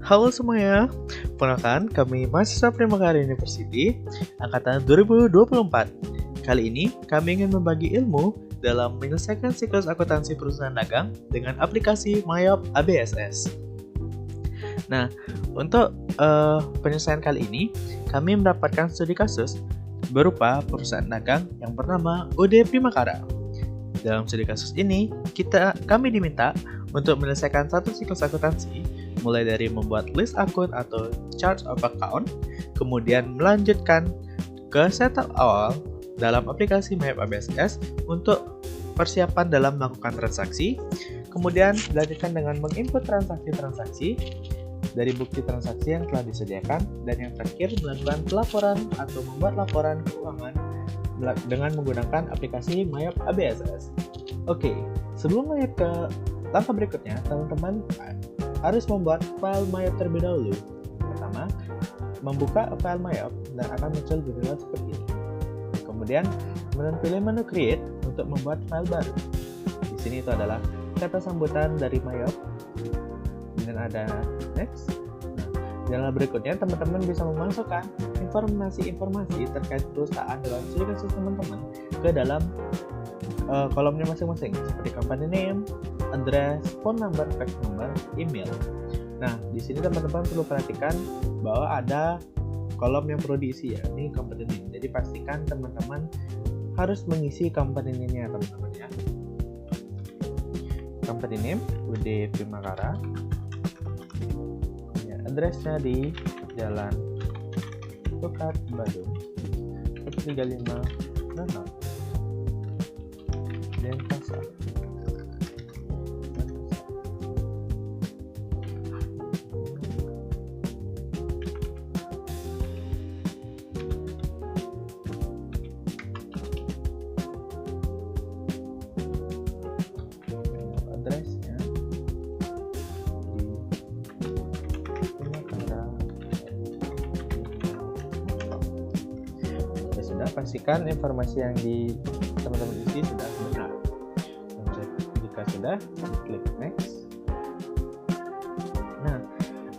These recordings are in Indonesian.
Halo semuanya, perkenalkan kami mahasiswa Primagara University angkatan 2024. Kali ini kami ingin membagi ilmu dalam menyelesaikan siklus akuntansi perusahaan dagang dengan aplikasi Mayop ABSS. Nah, untuk penyelesaian kali ini kami mendapatkan studi kasus berupa perusahaan dagang yang bernama UD Primagara. Dalam studi kasus ini, kami diminta untuk menyelesaikan satu siklus akuntansi, mulai dari membuat list akun atau chart of account, kemudian melanjutkan ke setup awal dalam aplikasi Mayop ABSS untuk persiapan dalam melakukan transaksi, kemudian dilanjutkan dengan menginput transaksi-transaksi dari bukti transaksi yang telah disediakan, dan yang terakhir melakukan pelaporan atau membuat laporan keuangan dengan menggunakan aplikasi Mayop ABSS. Oke, sebelum lanjut ke langkah berikutnya, teman-teman harus membuat file Mayop terlebih dahulu. Pertama, membuka file Mayop dan akan muncul judulnya seperti ini. Kemudian, pilih menu Create untuk membuat file baru. Di sini itu adalah kata sambutan dari Mayop. Kemudian ada Next. Nah, jalan berikutnya teman-teman bisa memasukkan informasi-informasi terkait perusahaan dalam studi kasus teman-teman ke dalam kolomnya masing-masing, seperti company name, address, phone number, fax number, email. Nah, di sini teman-teman perlu perhatikan bahwa ada kolom yang perlu diisi, ya, ini company name. Jadi pastikan teman-teman harus mengisi company name-nya, teman-teman, ya. Company name UD Primagara. Ya, address-nya di Jalan Soekarno Bandung 13500 Denpasar. Addressnya di Primagara. Ya sudah, pastikan informasi yang di teman-teman isi sudah benar. Jika sudah, klik next. Nah,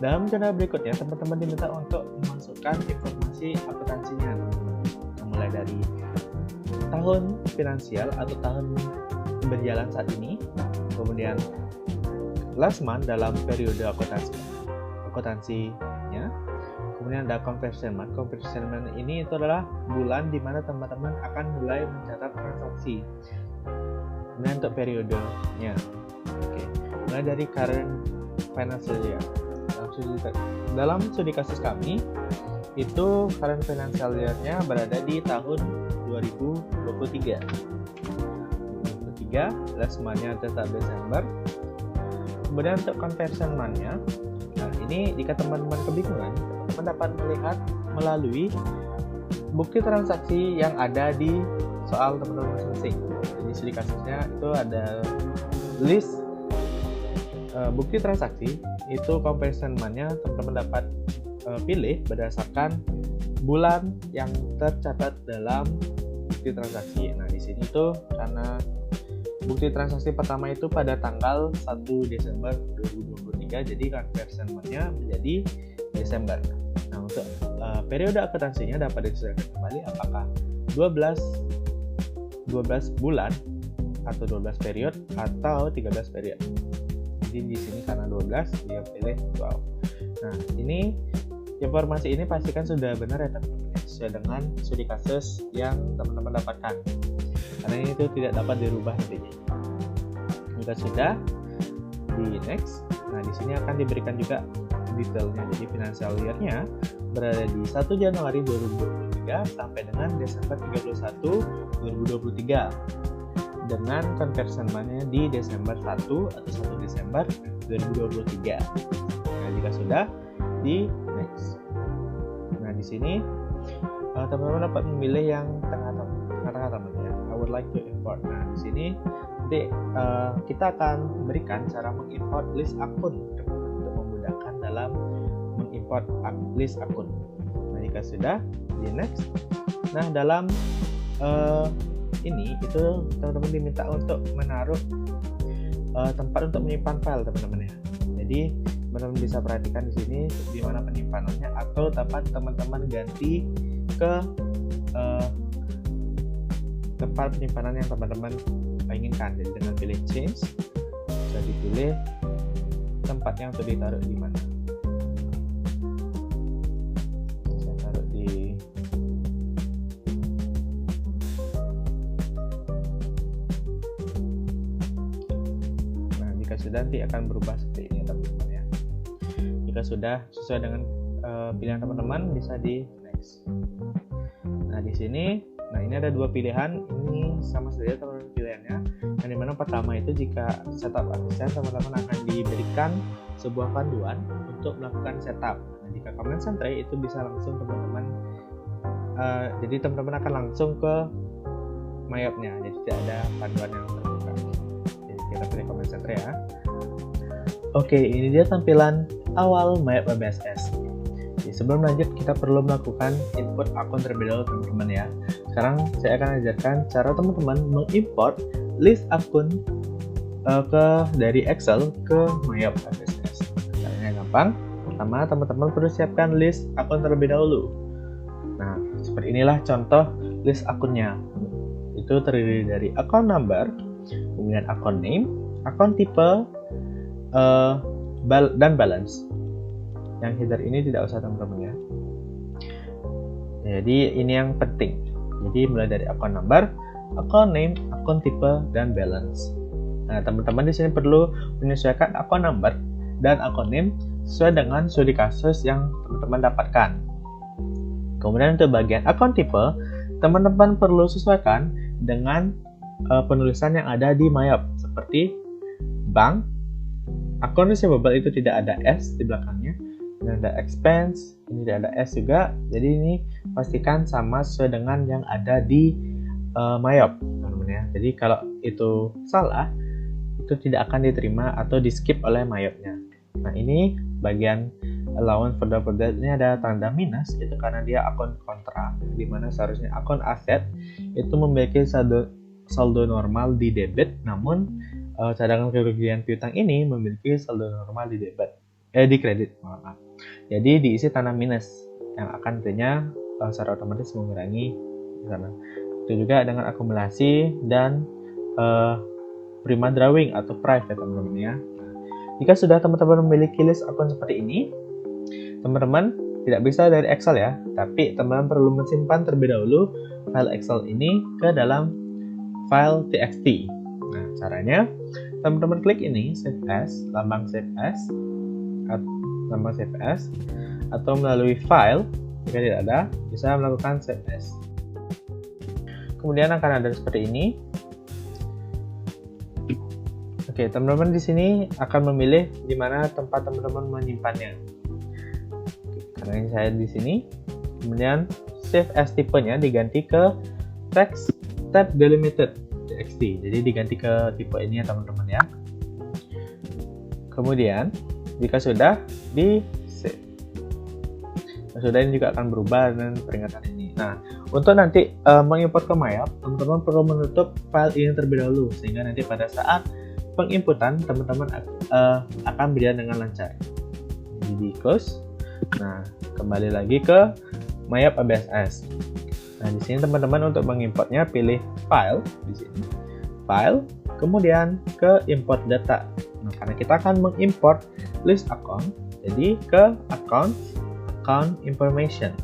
dalam zona berikutnya teman-teman diminta untuk memasukkan informasi akuntansinya, mulai dari tahun finansial atau tahun berjalan saat ini, kemudian last month dalam periode akuntansinya, kemudian ada conversion month. Conversion month ini itu adalah bulan di mana teman-teman akan mulai mencatat transaksi. Kemudian untuk periodenya, mulai dari current financial year. Dalam studi kasus kami itu current financial year-nya berada di tahun 2023. Last month-nya tetap Desember. Kemudian untuk conversion month-nya, nah ini jika teman-teman kebingungan, teman-teman dapat melihat melalui bukti transaksi yang ada di soal teman-teman masing-masing. Jadi studi kasusnya itu ada list bukti transaksi, itu conversion month-nya teman-teman dapat pilih berdasarkan bulan yang tercatat dalam bukti transaksi. Nah, di sini tuh karena bukti transaksi pertama itu pada tanggal 1 Desember 2023, jadi conversion month-nya menjadi Desember. Nah, untuk periode akuntansinya dapat disesuaikan kembali apakah 12 bulan atau 12 period atau 13 period. Jadi di sini karena 12 dia pilih 12. Nah, ini informasi ini pastikan sudah benar ya teman-teman, sesuai dengan studi kasus yang teman-teman dapatkan. Karena ini itu tidak dapat dirubah nantinya. Jika sudah, di next. Nah, di sini akan diberikan juga detailnya. Jadi financial year-nya berada di 1 Januari 2023 sampai dengan Desember 31 2023. Dengan conversion month-nya di Desember 1 atau 1 Desember 2023. Nah, jika sudah, di next. Nah, di sini teman-teman dapat memilih yang tengah-tengah teman-teman. I would like to import. Nah, di sini nanti kita akan berikan cara mengimport list akun untuk memudahkan dalam mengimport list akun. Nah, jika sudah, di next. Nah, dalam ini itu teman-teman diminta untuk menaruh tempat untuk menyimpan file, teman-teman, ya. Jadi teman-teman bisa perhatikan di sini di mana penyimpanannya, atau dapat teman-teman ganti ke tempat penyimpanan yang teman-teman inginkan. Jadi dengan pilih change, bisa dipilih tempatnya untuk ditaruh di mana. Saya taruh di jika sudah, nanti akan berubah seperti ini teman-teman ya. Jika sudah sesuai dengan pilihan teman-teman, bisa di next. Nah di sini, ini ada dua pilihan, ini sama saja teman-teman pilihannya. Yang dimana pertama itu jika setup asisten, teman-teman akan diberikan sebuah panduan untuk melakukan setup. Nah, jika command centray itu bisa langsung teman-teman, jadi teman-teman akan langsung ke mayopnya, jadi tidak ada panduan yang terbuka. Jadi kita pilih command centray ya. Oke, ini dia tampilan awal Mayop ABSS. Jadi, sebelum lanjut, kita perlu melakukan input akun terlebih dahulu teman-teman ya. Sekarang saya akan ajarkan cara teman-teman mengimport list akun dari Excel ke Mayop ABSS. Caranya gampang. Pertama, teman-teman perlu siapkan list akun terlebih dahulu. Nah, seperti inilah contoh list akunnya. Itu terdiri dari account number, kemudian account name, account type, dan balance. Yang header ini tidak usah teman-teman ya. Jadi ini yang penting. Jadi mulai dari account number, account name, account type, dan balance. Nah teman-teman di sini perlu menyesuaikan account number dan account name sesuai dengan studi kasus yang teman-teman dapatkan. Kemudian untuk bagian account type, teman-teman perlu sesuaikan dengan penulisan yang ada di Mayop, seperti bank. Akun receivable itu tidak ada S di belakangnya, dan ada expense, ini tidak ada S juga. Jadi ini pastikan sama sesuai dengan yang ada di Mayop, teman-teman ya. Jadi kalau itu salah, itu tidak akan diterima atau di skip oleh Mayopnya. Nah ini bagian allowance for the ini ada tanda minus, itu karena dia akun kontra, dimana seharusnya akun aset itu memiliki saldo normal di debit, namun cadangan kerugian piutang ini memiliki saldo normal di di kredit. Maaf. Jadi diisi tanda minus yang akan tentunya secara otomatis mengurangi di sana. Itu juga dengan akumulasi dan prima drawing atau prive ya teman-teman ya. Jika sudah teman-teman memiliki list akun seperti ini, teman-teman tidak bisa dari Excel ya, tapi teman-teman perlu mensimpan terlebih dahulu file Excel ini ke dalam file txt. Nah, caranya teman-teman klik ini save as, lambang save as, atau melalui file jika tidak ada, bisa melakukan save as. Kemudian akan ada seperti ini. Oke, teman-teman di sini akan memilih di mana tempat teman-teman menyimpannya. Karena ini saya di sini. Kemudian save as tipenya diganti ke text tab delimited txt. Jadi diganti ke tipe ini ya teman-teman ya. Kemudian jika sudah di save. Sudah ini juga akan berubah dengan peringatan ini. Nah, untuk nanti mengimport ke Mayop, teman-teman perlu menutup file ini terlebih dahulu sehingga nanti pada saat penginputan teman-teman akan berjalan dengan lancar. Jadi di close. Nah, kembali lagi ke Mayop ABSS. Nah, di sini teman-teman untuk mengimportnya pilih file di sini. File, kemudian ke import data. Nah, karena kita akan mengimport list account, jadi ke account information.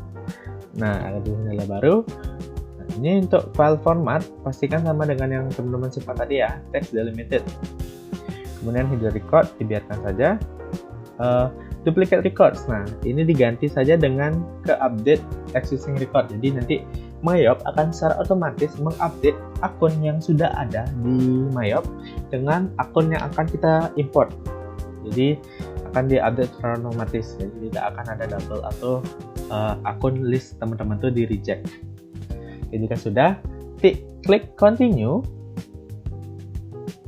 Nah, ada di jendela baru. Nah, ini untuk file format, pastikan sama dengan yang teman-teman simpan tadi ya, text delimited. Kemudian header record dibiarkan saja. Duplicate records. Nah, ini diganti saja dengan ke update existing record. Jadi nanti Mayop akan secara otomatis mengupdate akun yang sudah ada di Mayop dengan akun yang akan kita import. Jadi akan diupdate secara otomatis. Jadi tidak akan ada double atau akun list teman-teman tuh di reject. Jadi jika sudah, klik continue.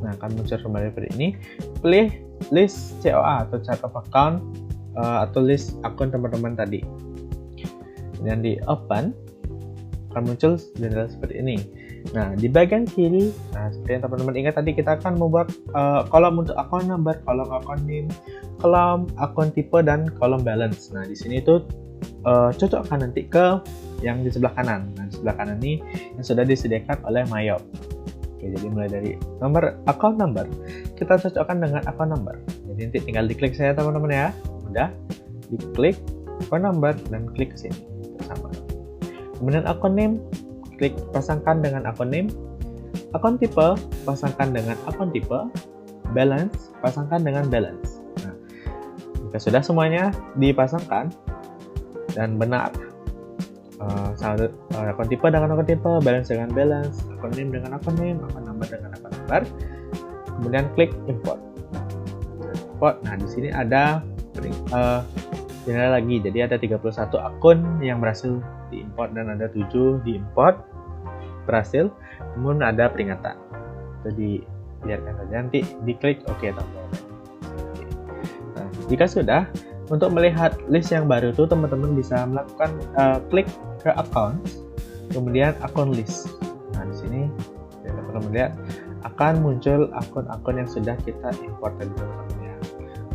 Nah, akan muncul kembali seperti ini. Pilih list COA atau chart of account atau list akun teman-teman tadi. Kemudian di open akan muncul jendela seperti ini. Nah, di bagian kiri, nah seperti yang teman-teman ingat tadi, kita akan membuat kolom untuk account number, kolom account name, kolom akun tipe, dan kolom balance. Nah, di sini itu cocokkan nanti ke yang di sebelah kanan. Nah, di sebelah kanan ini yang sudah disediakan oleh Mayop. Oke, jadi mulai dari account number, kita cocokkan dengan account number. Jadi nanti tinggal diklik saja teman-teman ya. Mudah, diklik account number dan klik ke sini bersama. Kemudian akun name, klik pasangkan dengan akun name. Akun tipe, pasangkan dengan akun tipe. Balance, pasangkan dengan balance. Nah, jika sudah semuanya dipasangkan dan benar, akun tipe dengan akun tipe, balance dengan balance, akun name dengan akun name, akun number dengan akun number, kemudian klik import. Nah, di sini ada lagi, jadi ada 31 akun yang berhasil diimport dan ada 7 diimport berhasil. Kemudian ada peringatan, jadi biarkan saja, nanti diklik OK teman-teman. Nah, jika sudah, untuk melihat list yang baru itu teman-teman bisa melakukan klik ke account, kemudian akun list. Nah, di sini teman-teman lihat akan muncul akun-akun yang sudah kita import tadi teman-teman ya.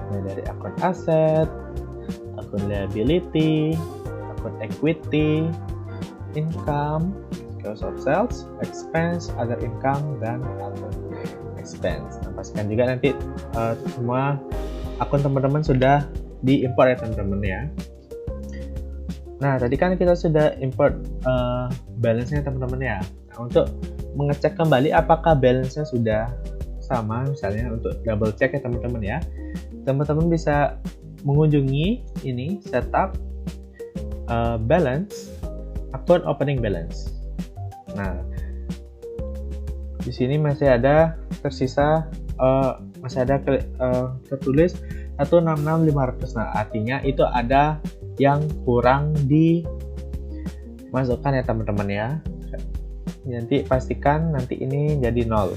Mulai dari akun aset, akun liability, akun equity, income, cost of sales, expense, other income, dan other expense. Nah, pastikan juga nanti semua akun teman-teman sudah diimport ya teman-teman ya. Nah, tadi kan kita sudah import balance-nya teman-teman ya. Nah, untuk mengecek kembali apakah balance-nya sudah sama, misalnya untuk double check ya teman-teman ya, teman-teman bisa mengunjungi ini setup balance, akun opening balance. Nah, di sini masih ada tersisa tertulis 166.500. Nah, artinya itu ada yang kurang dimasukkan ya teman-teman ya. Nanti pastikan nanti ini jadi 0.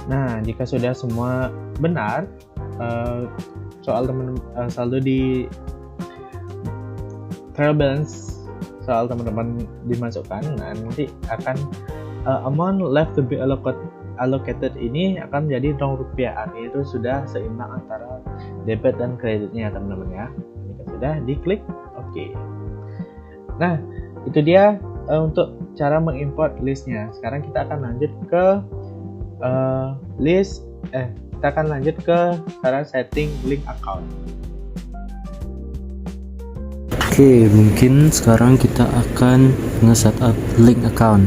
Nah, jika sudah semua benar, soal saldo di trial balance soal teman-teman dimasukkan, nah nanti akan amount left to be allocated ini akan menjadi Rp0, artinya itu sudah seimbang antara debit dan kreditnya teman-teman ya. Jika sudah, diklik OK. Nah, itu dia untuk cara mengimport listnya. Sekarang kita akan lanjut ke kita akan lanjut ke cara setting link account. Oke, mungkin sekarang kita akan nge-setup link account.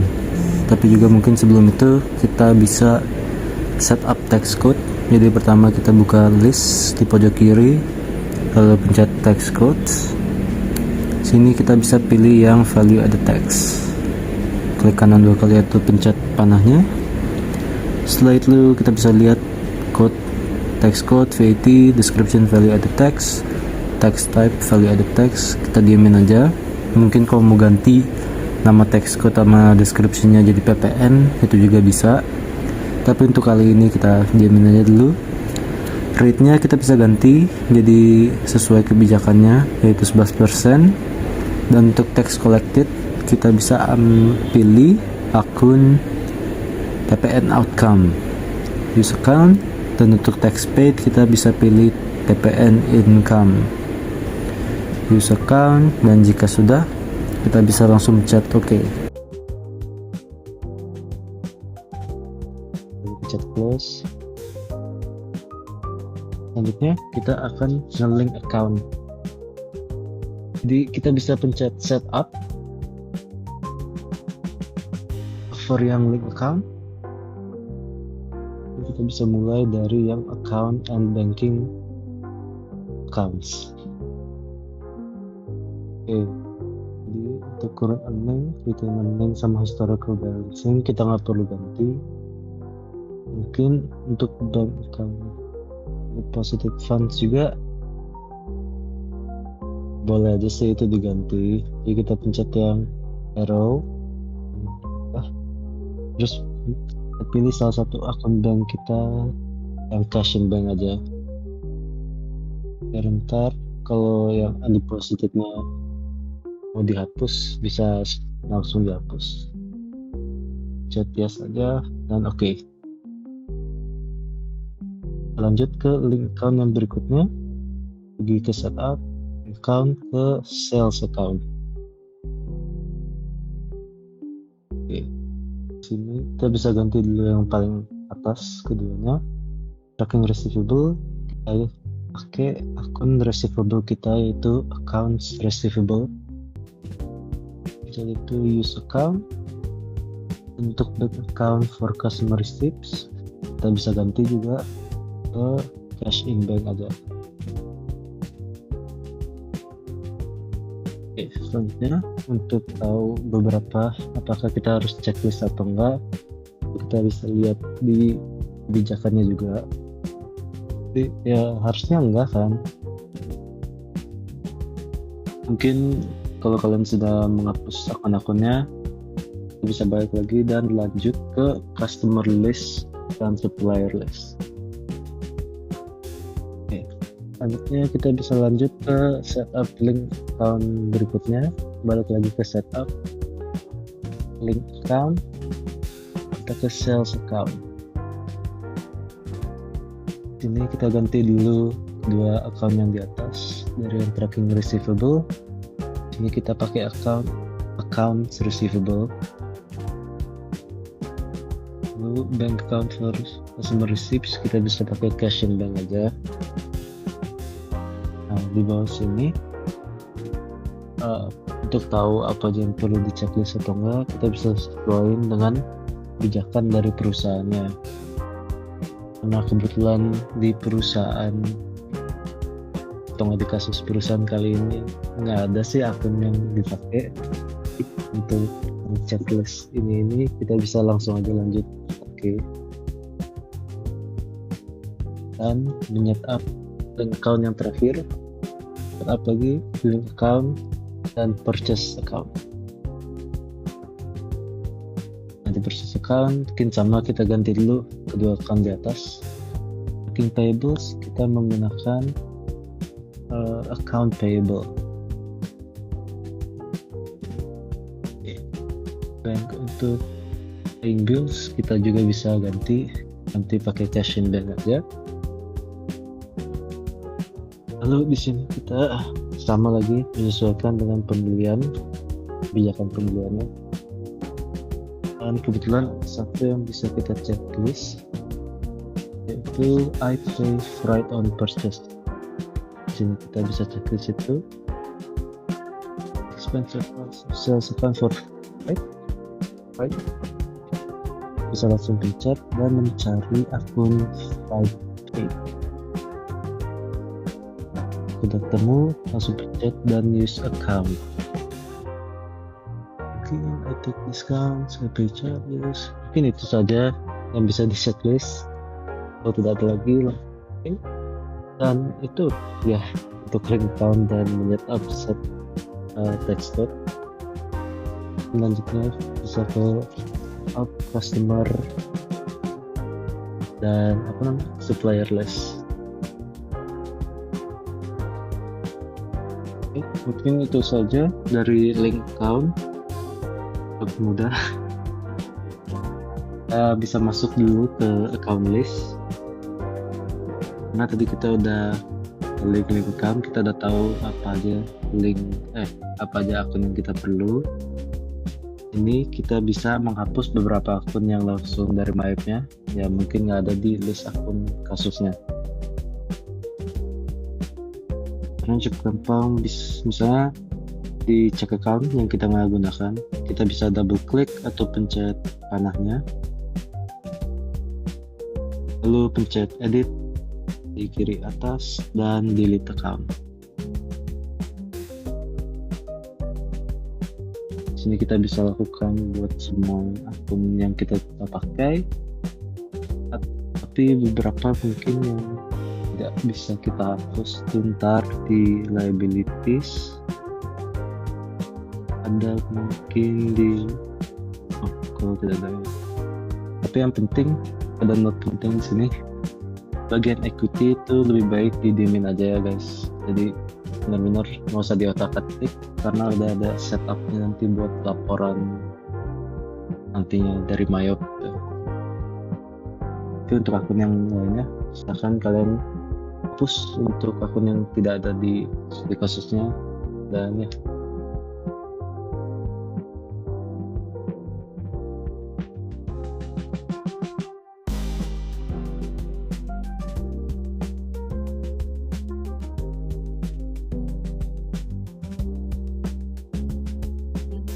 Tapi juga mungkin sebelum itu kita bisa setup text code. Jadi pertama kita buka list di pojok kiri, lalu pencet text code. Sini kita bisa pilih yang value added text. Klik kanan 2 kali atau pencet panahnya. Setelah itu kita bisa lihat code, text code, VAT, description, value added text, text type, value added text. Kita diamin aja. Mungkin kalau mau ganti nama text code sama descriptionnya jadi PPN, itu juga bisa. Tapi untuk kali ini kita diamin aja dulu. Rate-nya kita bisa ganti jadi sesuai kebijakannya, yaitu 11%. Dan untuk text collected kita bisa pilih akun PPN outcome, use account. Dan untuk text paid kita bisa pilih PPN income, use account. Dan jika sudah, kita bisa langsung chat OK. Pencet close. Selanjutnya kita akan nge-link account. Jadi kita bisa pencet setup for yang link account. Kita bisa mulai dari yang account and banking accounts. Oke, jadi untuk current earning, retirement earning, sama historical balancing kita nggak perlu ganti. Mungkin untuk bank account deposited funds juga boleh aja sih itu diganti. Jadi kita pencet yang arrow, terus pilih salah satu akun bank kita yang cash in bank aja. biar ntar kalau yang undepositednya mau dihapus bisa langsung dihapus. Chat yes aja dan oke. Lanjut ke link account yang berikutnya, pergi ke setup account ke sales account. Oke, sini kita bisa ganti dulu yang paling atas keduanya, tracking receivable. Kita pakai akun receivable kita yaitu accounts receivable. Jadi itu use account. Untuk bank account for customer receipts kita bisa ganti juga ke cash in bank aja. Oke, selanjutnya untuk tahu beberapa apakah kita harus checklist atau enggak, kita bisa lihat di kebijakannya juga. Tapi ya harusnya enggak kan. Mungkin kalau kalian sudah menghapus akun-akunnya, bisa balik lagi dan lanjut ke customer list dan supplier list. Oke, selanjutnya kita bisa lanjut ke setup link account berikutnya. Balik lagi ke setup link account, kita ke sales account. Sini kita ganti dulu dua account yang di atas, dari yang tracking receivable. Sini kita pakai accounts receivable. Lalu bank account for customer receipts kita bisa pakai cash in bank aja. Nah, di bawah sini untuk tahu apa aja yang perlu di checklist atau enggak, kita bisa sesuaiin dengan kebijakan dari perusahaannya. Karena kebetulan di perusahaan atau nggak di kasus perusahaan kali ini nggak ada sih akun yang dipakai untuk checklist ini kita bisa langsung aja lanjut. Oke. Dan menyetup link account yang terakhir, setup lagi link account dan purchase account. Nanti purchase account mungkin sama, kita ganti dulu kedua account di atas. Tracking payables kita menggunakan account payable. Bank untuk paying bills kita juga bisa ganti pakai cash in bank aja. Lalu di sini kita sama lagi menyesuaikan dengan kebijakan pembeliannya. Dan kebetulan satu yang bisa kita checklist yaitu I pay right on purchase. Di sini kita bisa checklist itu expense sales account for right. Bisa langsung pencet dan mencari akun 5pay. Sudah ketemu, langsung pencet dan use account. Mungkin I take discount, I pay charges. Mungkin itu saja yang bisa di checklist. Kalau tidak ada lagi, dan itu ya untuk link account dan menyetup set text code. Selanjutnya bisa ke out customer dan supplier list. Oke, mungkin itu saja dari link account. Lebih mudah. Kita bisa masuk dulu ke account list. Karena tadi kita udah link account, kita udah tahu apa aja akun yang kita perlu. Ini kita bisa menghapus beberapa akun yang langsung dari MyApp-nya, ya mungkin nggak ada di list akun kasusnya. Karena cukup gampang, misalnya di check account yang kita nggak gunakan, kita bisa double klik atau pencet panahnya, lalu pencet edit di kiri atas dan delete account. Sini kita bisa lakukan buat semua akun yang kita pakai, tapi beberapa mungkin yang tidak bisa kita hapus ntar di liabilities, ada mungkin di kalau tidak ada, tapi yang penting ada note penting di sini. bagian equity itu lebih baik didiemin aja ya guys. Jadi benar-benar nggak usah diotak-atik karena udah ada setupnya nanti buat laporan nantinya dari Mayop gitu. Tapi untuk akun yang lainnya silahkan kalian hapus untuk akun yang tidak ada di kasusnya. Dan ya,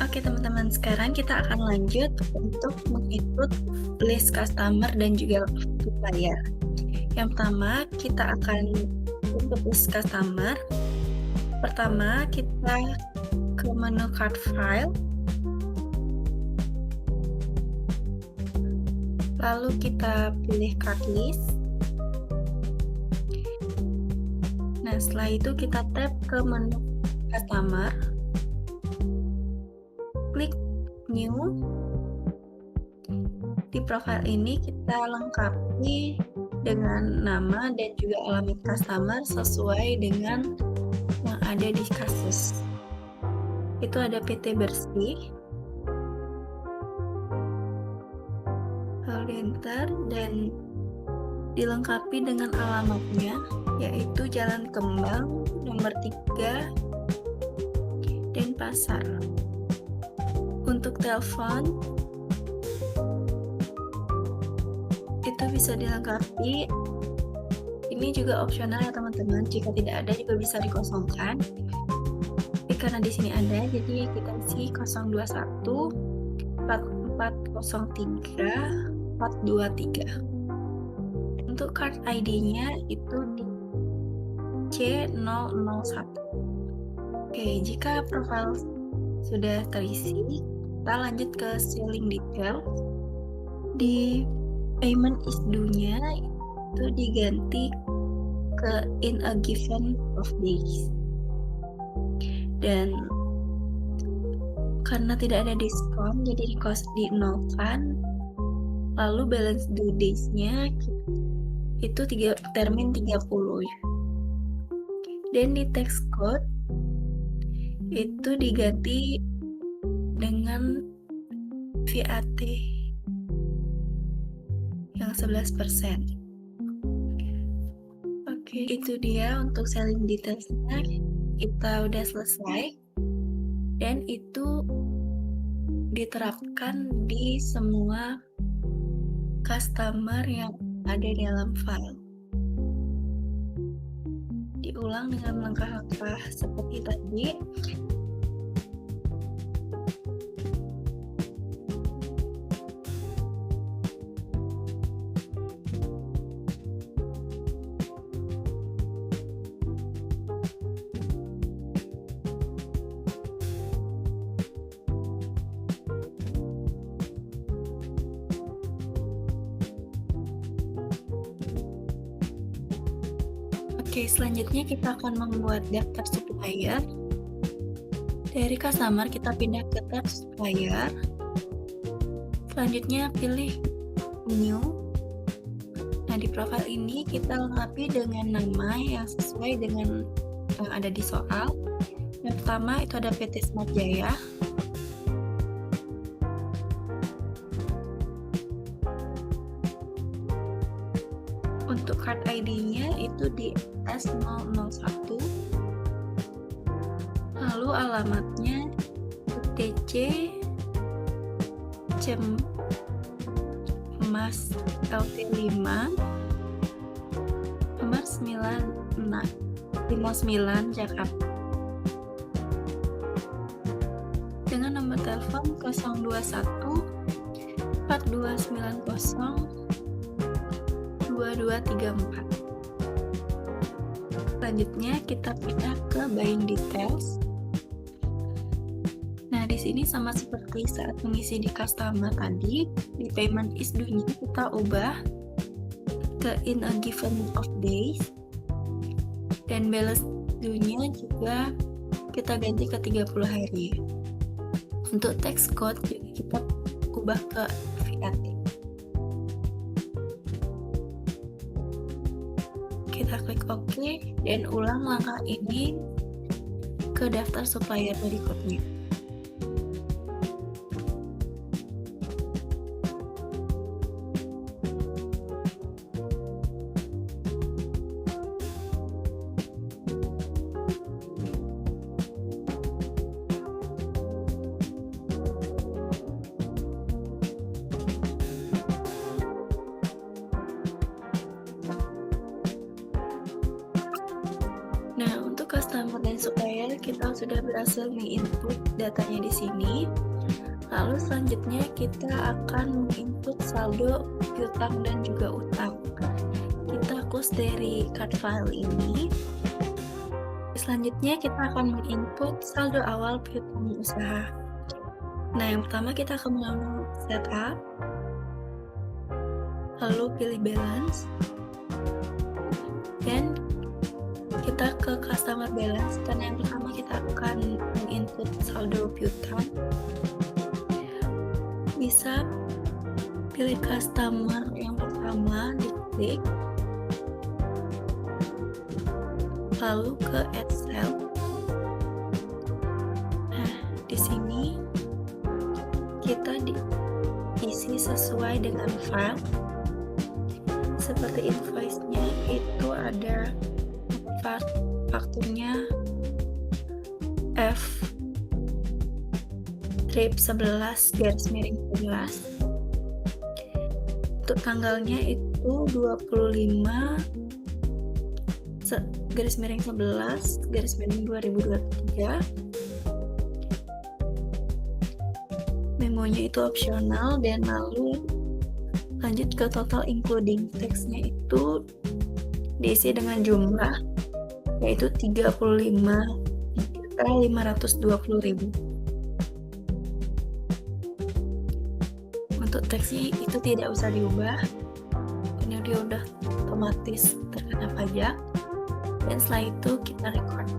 Oke teman-teman, sekarang kita akan lanjut untuk menginput list customer dan juga supplier. Yang pertama, kita akan input list customer. Pertama, kita ke menu card file. Lalu kita pilih card list. Nah, setelah itu kita tap ke menu customer. Klik new. Di profil ini kita lengkapi dengan nama dan juga alamat customer sesuai dengan yang ada di kasus. Itu ada PT Bersih, lalu di enter dan dilengkapi dengan alamatnya, yaitu Jalan Kembang nomor 3 Denpasar. Untuk telepon itu bisa dilengkapi. Ini juga opsional ya teman-teman. Jika tidak ada juga bisa dikosongkan. Tapi karena di sini ada, jadi kita isi 021 4403 423. Untuk card ID-nya itu di C001. Oke, jika profil sudah terisi, kita lanjut ke selling detail. Di payment is due-nya itu diganti ke in a given of days. Dan karena tidak ada diskon, jadi dinolkan. Lalu balance due days-nya itu termin 30. Dan di text code itu diganti dengan VAT yang 11%. Oke, itu dia untuk selling detailsnya. Kita udah selesai dan itu diterapkan di semua customer yang ada dalam file. Diulang dengan langkah-langkah seperti tadi. Oke, selanjutnya kita akan membuat daftar supplier. Dari customer kita pindah ke tab supplier. Selanjutnya pilih new. Nah, di profil ini kita lengkapi dengan nama yang sesuai dengan yang ada di soal. Yang pertama itu ada PT Smart Jaya. Untuk card ID-nya itu di S001. Lalu alamatnya TC Cemas LT5 nomor 59 Jakarta. Dengan nomor telepon 021 4290 2234. Selanjutnya kita pindah ke buying details. Nah, di sini sama seperti saat mengisi di customer tadi, di payment is due-nya kita ubah ke in a given of days, dan balance due-nya juga kita ganti ke 30 hari. Untuk text code kita ubah ke VAT. kita klik OK dan ulang langkah ini ke daftar supplier berikutnya. Nah, untuk customer dan supplier kita sudah berhasil menginput datanya di sini. Lalu selanjutnya kita akan menginput saldo piutang dan juga utang. Kita close dari card file ini. Selanjutnya kita akan menginput saldo awal piutang usaha. Nah, yang pertama kita akan menu setup, lalu pilih balance, dan kita ke customer balance, dan yang pertama kita akan menginput saldo piutang. Bisa pilih customer yang pertama, diklik, lalu ke add cell. Nah, di sini kita diisi sesuai dengan file. Seperti invoice-nya itu ada fakturnya F trip 11/11. Untuk tanggalnya itu 25/11/2023. Memonya itu opsional, dan lalu lanjut ke total including text-nya itu diisi dengan jumlah yaitu 35.520.000. Untuk teksnya itu tidak usah diubah, ini dia udah otomatis terkena pajak. Dan setelah itu kita record.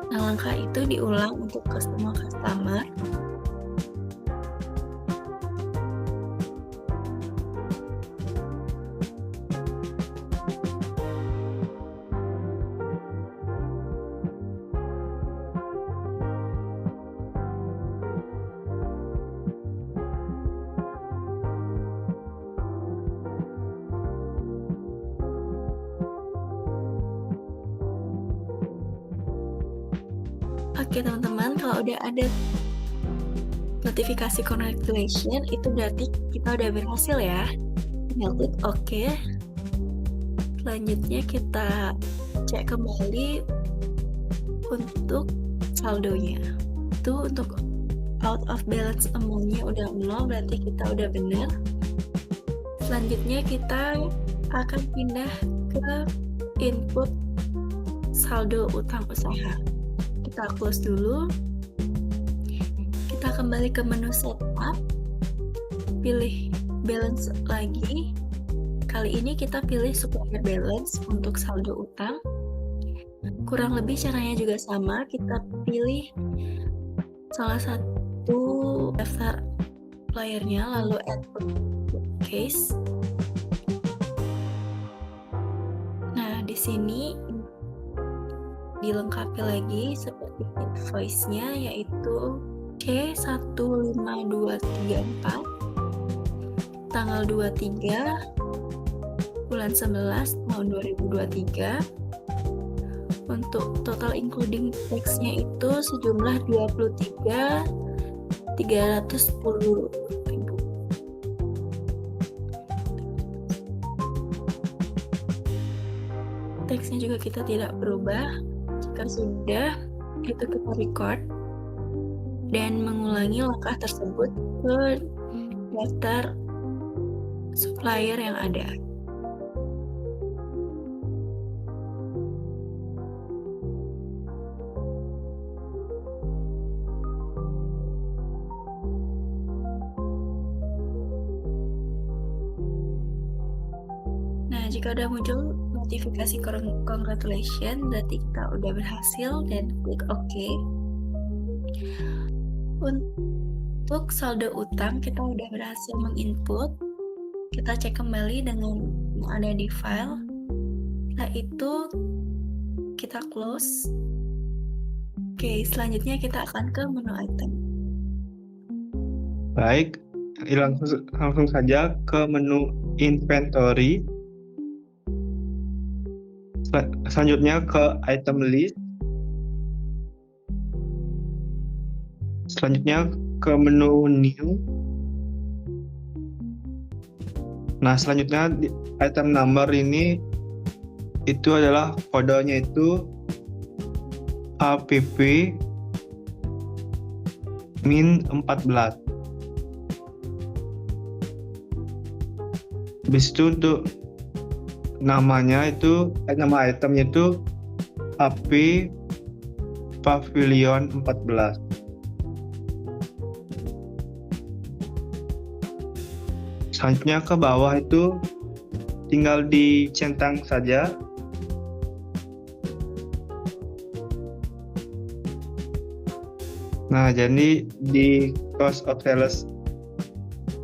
Nah, langkah itu diulang untuk semua customer. Oke teman-teman, kalau udah ada notifikasi congratulation, itu berarti kita udah berhasil ya. Tinggal klik OK. Selanjutnya kita cek kembali untuk saldonya. Itu untuk out of balance amount-nya udah 0, berarti kita udah benar. Selanjutnya kita akan pindah ke input saldo utang usaha. Kita close dulu. Kita kembali ke menu setup, pilih balance lagi. Kali ini kita pilih supplier balance untuk saldo utang. Kurang lebih caranya juga sama, kita pilih salah satu daftar suppliernya, lalu add case. Nah, di sini dilengkapi lagi seperti invoice-nya, yaitu C15234 tanggal 23 bulan 11 tahun 2023. Untuk total including tax-nya itu sejumlah 23.310.000. Teksnya juga kita tidak berubah. Jika sudah, itu kita record dan mengulangi langkah tersebut ke daftar supplier yang ada. Nah, jika udah muncul notifikasi congratulation, berarti kita udah berhasil, dan klik OK. Untuk saldo utang kita udah berhasil menginput. Kita cek kembali dengan ada di file. Setelah itu kita close. Oke, selanjutnya kita akan ke menu item. Baik, langsung saja ke menu inventory. Selanjutnya ke item list. Selanjutnya ke menu new. Nah, selanjutnya di item number ini itu adalah kodenya itu app min 14. Habis itu untuk namanya itu nama itemnya itu AP Pavilion 14. Selanjutnya ke bawah itu tinggal dicentang saja. Nah, jadi di cost of sales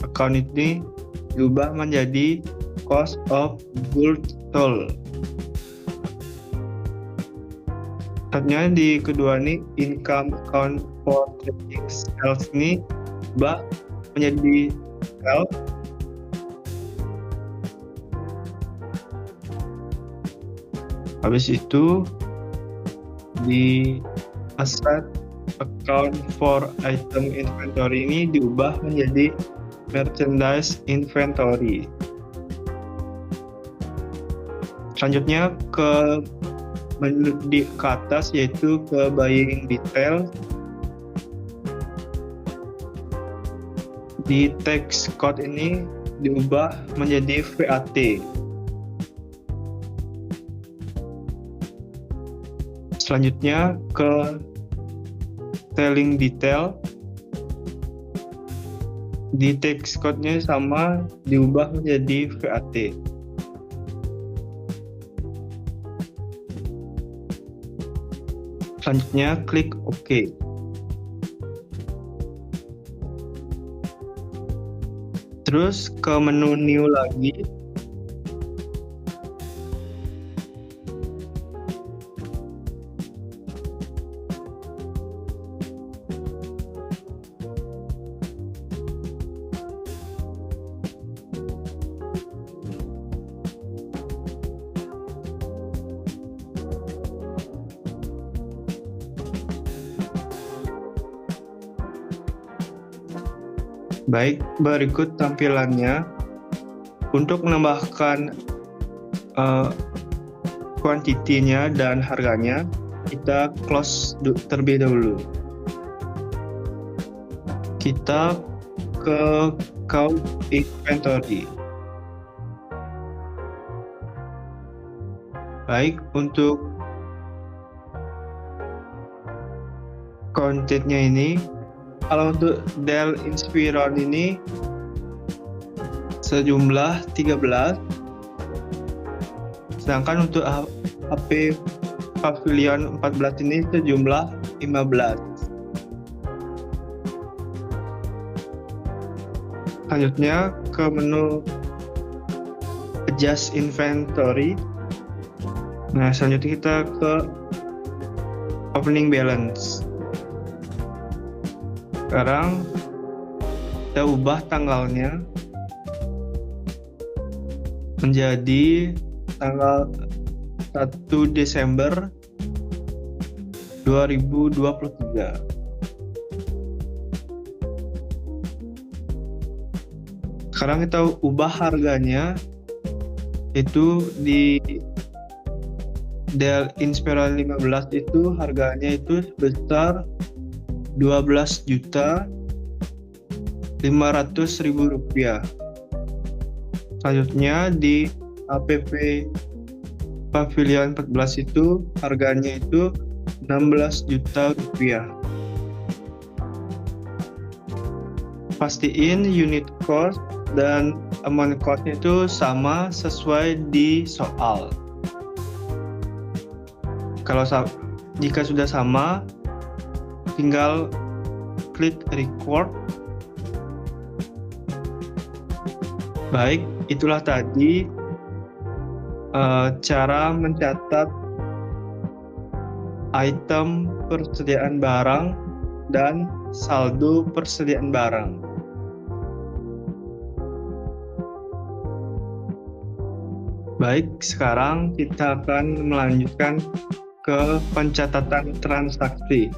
account ini diubah menjadi cost of goods sold. Selanjutnya di kedua ini income account for trading sales ini diubah menjadi sales. Habis itu di asset account for item inventory ini diubah menjadi merchandise inventory. Selanjutnya ke menu di atas yaitu ke buying detail. Di text code ini diubah menjadi VAT. Selanjutnya ke selling detail. Di text code-nya sama diubah menjadi VAT. Selanjutnya klik OK. Terus ke menu new lagi. Baik, berikut tampilannya. Untuk menambahkan kuantitinya dan harganya, kita close terlebih dahulu. Kita ke count inventory. Baik, untuk contentnya ini, kalau untuk Dell Inspiron ini sejumlah 13, sedangkan untuk HP Pavilion 14 ini sejumlah 15. Selanjutnya ke menu Adjust Inventory. Nah, selanjutnya kita ke Opening Balance. Sekarang kita ubah tanggalnya menjadi tanggal 1 Desember 2023. Sekarang kita ubah harganya, itu di Dell Inspiron 15 itu harganya itu sebesar Rp12.500.000. Selanjutnya di app Pavilion 14 itu harganya itu Rp16 juta. Pastiin unit cost dan amount cost itu sama sesuai di soal. Jika sudah sama, tinggal klik record. Baik, itulah tadi cara mencatat item persediaan barang dan saldo persediaan barang. Baik, sekarang kita akan melanjutkan ke pencatatan transaksi.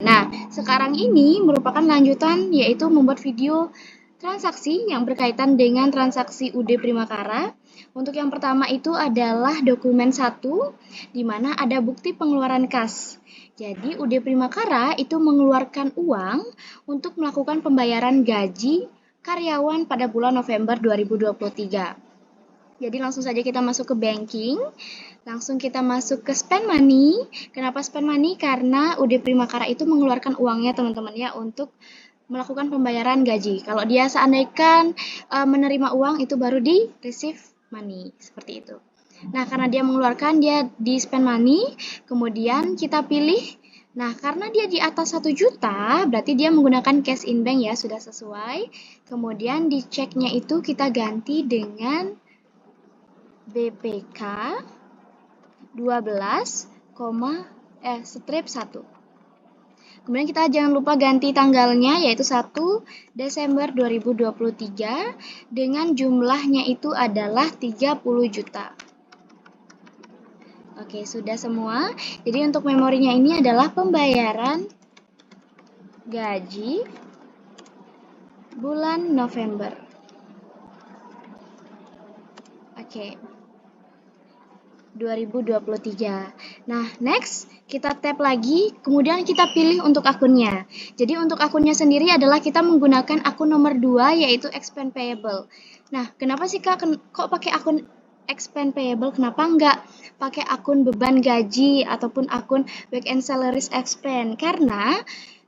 Nah, sekarang ini merupakan lanjutan, yaitu membuat video transaksi yang berkaitan dengan transaksi UD Primakara. Untuk yang pertama itu adalah dokumen 1, di mana ada bukti pengeluaran kas. Jadi UD Primakara itu mengeluarkan uang untuk melakukan pembayaran gaji karyawan pada bulan November 2023. Jadi langsung saja kita masuk ke banking, langsung kita masuk ke spend money. Kenapa spend money? Karena UD Primakara itu mengeluarkan uangnya teman-teman ya untuk melakukan pembayaran gaji. Kalau dia seandainya menerima uang itu baru di receive money, seperti itu. Nah, karena dia mengeluarkan, dia di spend money, kemudian kita pilih. Nah, karena dia di atas 1 juta, berarti dia menggunakan cash in bank ya, sudah sesuai. Kemudian di ceknya itu kita ganti dengan BPK 12, strip 1. Kemudian kita jangan lupa ganti tanggalnya, yaitu 1 Desember 2023 dengan jumlahnya itu adalah 30 juta. Oke, sudah semua. Jadi untuk memorinya ini adalah pembayaran gaji bulan November. Oke. 2023. Nah, next kita tap lagi, kemudian kita pilih untuk akunnya. Jadi untuk akunnya sendiri adalah kita menggunakan akun nomor 2, yaitu expense payable. Nah, kenapa sih Kak kok pakai akun expense payable? Kenapa enggak pakai akun beban gaji ataupun akun back end salaries expense? Karena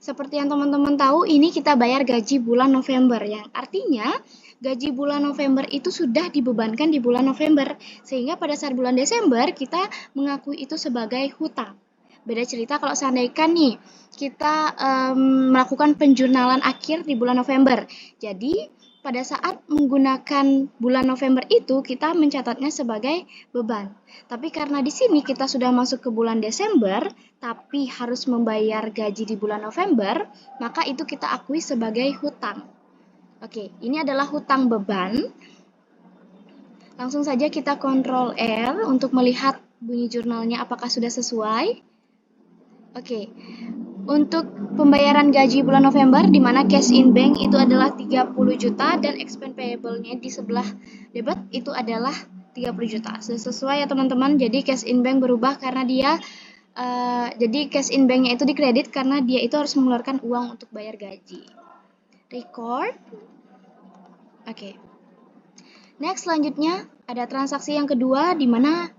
seperti yang teman-teman tahu, ini kita bayar gaji bulan November, yang artinya gaji bulan November itu sudah dibebankan di bulan November, sehingga pada saat bulan Desember kita mengakui itu sebagai hutang. Beda cerita kalau seandainya nih kita melakukan penjurnalan akhir di bulan November. Jadi pada saat menggunakan bulan November itu kita mencatatnya sebagai beban. Tapi karena di sini kita sudah masuk ke bulan Desember, tapi harus membayar gaji di bulan November, maka itu kita akui sebagai hutang. Oke, ini adalah hutang beban. Langsung saja kita Ctrl R untuk melihat bunyi jurnalnya apakah sudah sesuai. Oke, untuk pembayaran gaji bulan November, di mana cash in bank itu adalah 30 juta dan expense payable-nya di sebelah debit itu adalah 30 juta. Sudah sesuai ya teman-teman, jadi cash in bank berubah karena dia, jadi cash in bank-nya itu dikredit karena dia itu harus mengeluarkan uang untuk bayar gaji. Record. Oke. Next, selanjutnya ada transaksi yang kedua, di mana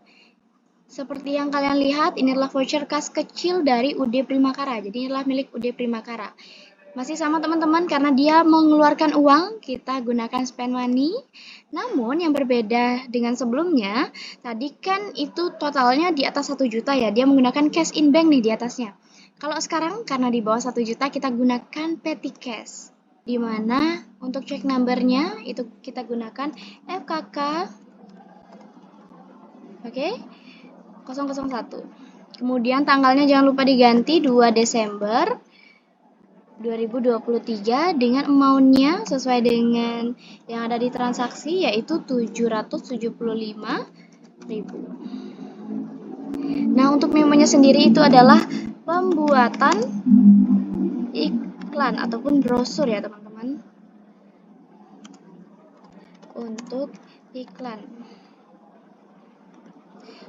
seperti yang kalian lihat, ini adalah voucher kas kecil dari UD Primakara. Jadi ini adalah milik UD Primakara. Masih sama teman-teman, karena dia mengeluarkan uang, kita gunakan spend money. Namun yang berbeda dengan sebelumnya, tadi kan itu totalnya di atas 1 juta ya, dia menggunakan cash in bank nih di atasnya. Kalau sekarang karena di bawah 1 juta kita gunakan petty cash. Di mana untuk check number-nya itu kita gunakan FKK 001. Kemudian tanggalnya jangan lupa diganti 2 Desember 2023 dengan amount-nya sesuai dengan yang ada di transaksi, yaitu 775.000. Nah, untuk memonya sendiri itu adalah pembuatan iklan ataupun brosur ya teman-teman. Untuk iklan.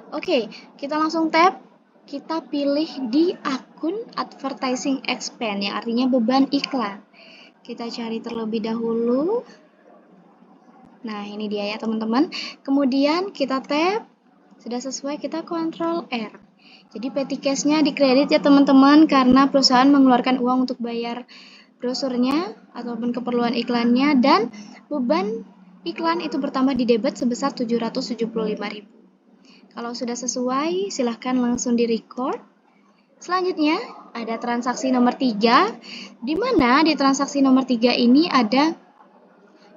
Oke, kita langsung tap. Kita pilih di akun advertising expense, yang artinya beban iklan. Kita cari terlebih dahulu. Nah, ini dia ya teman-teman. Kemudian kita tap. Sudah sesuai, kita Ctrl R. Jadi petty cash-nya dikredit ya teman-teman, karena perusahaan mengeluarkan uang untuk bayar brosurnya ataupun keperluan iklannya, dan beban iklan itu bertambah di debit sebesar 775.000. Kalau sudah sesuai, silahkan langsung di record. Selanjutnya, ada transaksi nomor 3, di mana di transaksi nomor 3 ini ada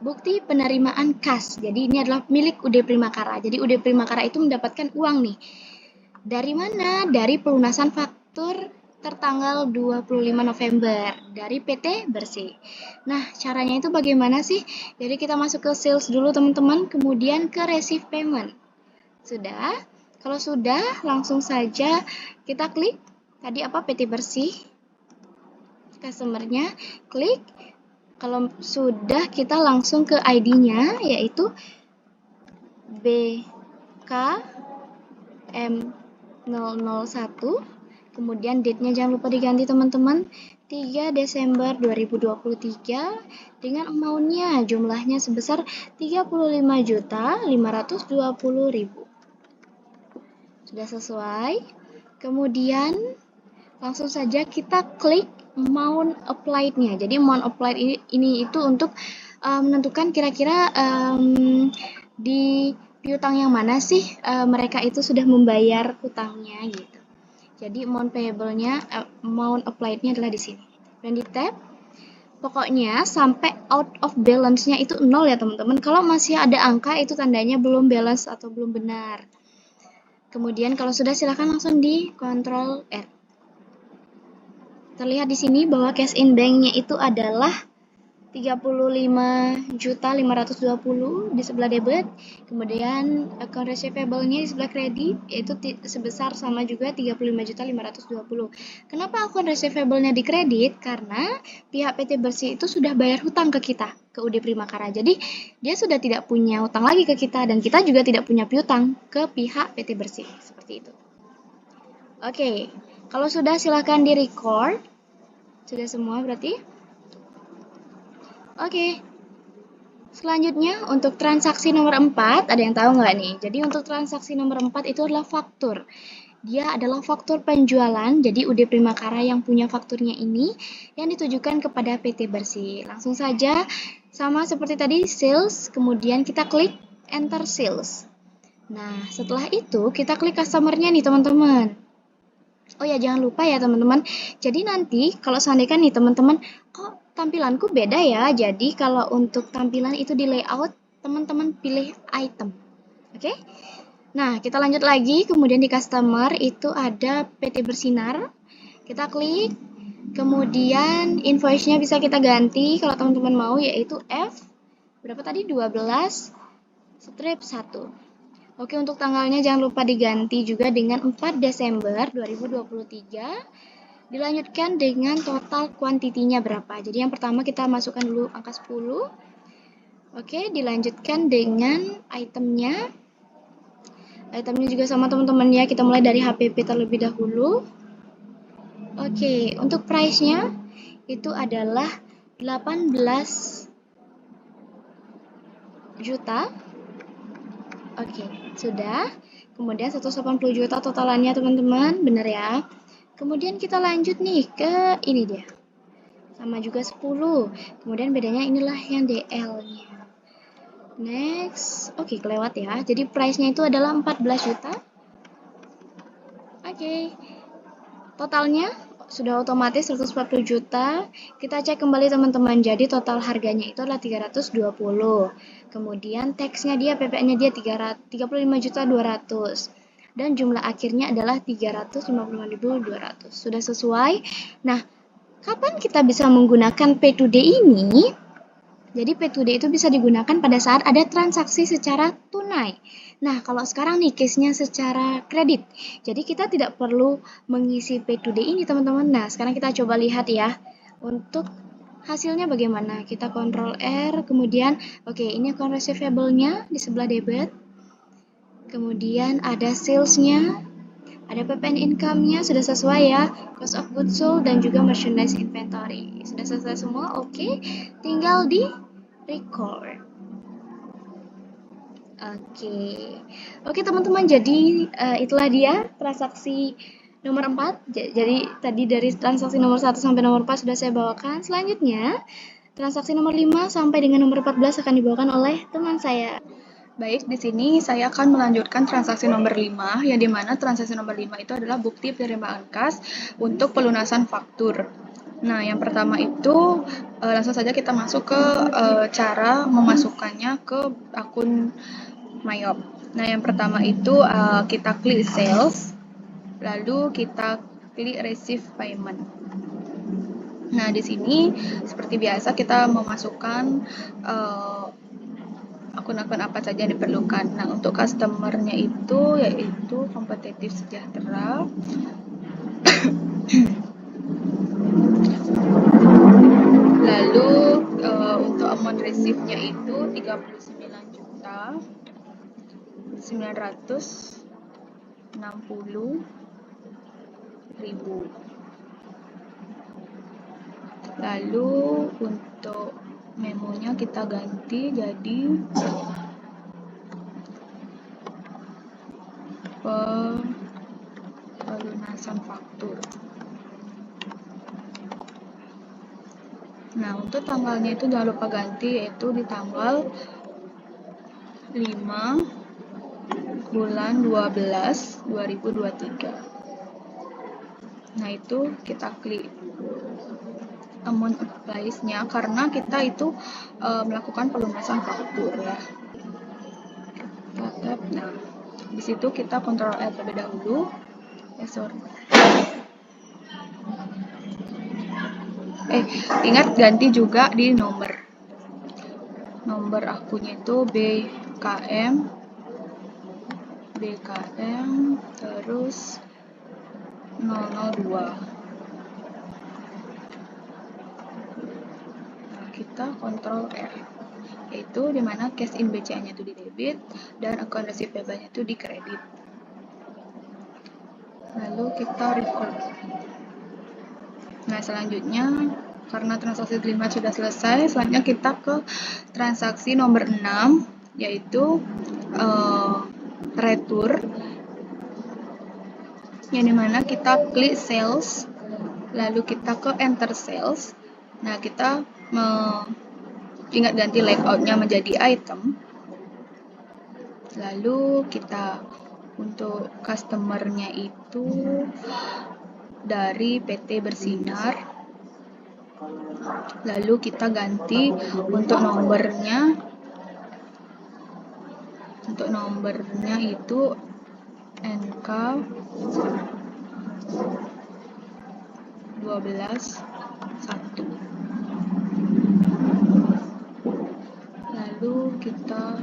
bukti penerimaan kas. Jadi ini adalah milik UD Primakara. Jadi UD Primakara itu mendapatkan uang nih. Dari mana? Dari pelunasan faktur tertanggal 25 November dari PT Bersih. Nah, caranya itu bagaimana sih? Jadi kita masuk ke sales dulu teman-teman, kemudian ke receive payment. Sudah? Kalau sudah, langsung saja kita klik tadi apa PT Bersih. Customer-nya, klik. Kalau sudah, kita langsung ke ID-nya, yaitu BKM001. Kemudian date-nya jangan lupa diganti teman-teman, 3 Desember 2023 dengan amount-nya jumlahnya sebesar 35.520.000. Sudah sesuai. Kemudian langsung saja kita klik amount applied-nya. Jadi amount applied ini itu untuk menentukan kira-kira di piutang yang mana sih mereka itu sudah membayar hutangnya gitu. Jadi amount payable-nya, amount applied-nya adalah di sini. Dan di tab, pokoknya sampai out of balance-nya itu 0 ya teman-teman. Kalau masih ada angka itu tandanya belum balance atau belum benar. Kemudian kalau sudah silakan langsung di Ctrl R. Terlihat di sini bahwa cash in bank-nya itu adalah 35.520 di sebelah debit, kemudian account receivable-nya di sebelah kredit yaitu sebesar sama juga 35.520. Kenapa account receivable-nya di kredit? Karena pihak PT Bersih itu sudah bayar hutang ke kita, ke UD Primakara. Jadi dia sudah tidak punya hutang lagi ke kita dan kita juga tidak punya piutang ke pihak PT Bersih. Seperti itu. Oke, kalau sudah silakan di record. Sudah semua berarti? Oke, selanjutnya untuk transaksi nomor 4, ada yang tahu nggak nih? Jadi untuk transaksi nomor 4 itu adalah faktur. Dia adalah faktur penjualan, jadi UD Primakara yang punya fakturnya ini yang ditujukan kepada PT Bersih. Langsung saja, sama seperti tadi, sales, kemudian kita klik enter sales. Nah, setelah itu kita klik customer-nya nih teman-teman. Oh ya, jangan lupa ya teman-teman. Jadi nanti kalau seandainya nih teman-teman, kok tampilanku beda ya. Jadi kalau untuk tampilan itu di layout, teman-teman pilih item. Oke? Nah, kita lanjut lagi. Kemudian di customer itu ada PT Bersinar. Kita klik. Kemudian invoice-nya bisa kita ganti kalau teman-teman mau, yaitu F. Berapa tadi? 12 strip 1. Oke, untuk tanggalnya jangan lupa diganti juga dengan 4 Desember 2023. Dilanjutkan dengan total kuantitinya berapa. Jadi yang pertama kita masukkan dulu angka 10. Oke, dilanjutkan dengan itemnya. Itemnya juga sama teman-teman ya, kita mulai dari HPP terlebih dahulu. Oke, untuk price-nya itu adalah 18 juta. Oke, sudah. Kemudian 180 juta totalannya teman-teman, benar ya. Kemudian kita lanjut nih ke ini dia. Sama juga 10. Kemudian bedanya inilah yang DL-nya. Next. Oke, kelewat ya. Jadi price-nya itu adalah 14 juta. Oke. Totalnya sudah otomatis 140 juta. Kita cek kembali teman-teman. Jadi total harganya itu adalah 320. Kemudian tax-nya dia, PPN-nya dia 35.200. Dan jumlah akhirnya adalah 355.200. Sudah sesuai. Nah, kapan kita bisa menggunakan P2D ini? Jadi P2D itu bisa digunakan pada saat ada transaksi secara tunai. Nah, kalau sekarang nih case-nya secara kredit. Jadi kita tidak perlu mengisi P2D ini teman-teman. Nah, sekarang kita coba lihat ya. Untuk hasilnya bagaimana? Kita Ctrl R, kemudian oke, ini account receivable-nya di sebelah debit. Kemudian ada sales-nya, ada PPN income-nya, sudah sesuai ya, cost of goods sold dan juga merchandise inventory. Sudah selesai semua, oke. Tinggal di record. Oke teman-teman, jadi itulah dia transaksi nomor 4. Jadi tadi dari transaksi nomor 1 sampai nomor 4 sudah saya bawakan. Selanjutnya, transaksi nomor 5 sampai dengan nomor 14 akan dibawakan oleh teman saya. Baik, di sini saya akan melanjutkan transaksi nomor 5, yang dimana transaksi nomor 5 itu adalah bukti penerimaan kas untuk pelunasan faktur. Nah, yang pertama itu langsung saja kita masuk ke cara memasukkannya ke akun Myop. Nah, yang pertama itu kita klik sales, lalu kita klik receive payment. Nah, di sini seperti biasa kita memasukkan akun-akun apa saja yang diperlukan. Nah, untuk customernya itu yaitu Kompetitif Sejahtera. Lalu untuk amount receive-nya itu 39.960.000. Lalu untuk memonya kita ganti jadi pelunasan faktur. Nah, untuk tanggalnya itu jangan lupa ganti, yaitu di tanggal 5 bulan 12 2023. Nah, itu kita klik amount applies-nya karena kita itu melakukan pelunasan faktur ya. Kita tap. Nah, di situ kita Ctrl L terlebih dahulu. Ingat ganti juga di nomor akunnya itu BKM terus 002. Nah, kita Ctrl R, yaitu dimana cash in BCA-nya itu di debit dan account receivable-nya itu di kredit. Lalu kita record. Nah, selanjutnya karena transaksi kelima sudah selesai, selanjutnya kita ke transaksi nomor 6, yaitu retur, yang dimana kita klik sales, lalu kita ke enter sales. Nah, kita ingat ganti layoutnya menjadi item. Lalu kita untuk customernya itu dari PT Bersinar. Lalu kita ganti untuk nomornya. Untuk nomornya itu NK 121. Lalu kita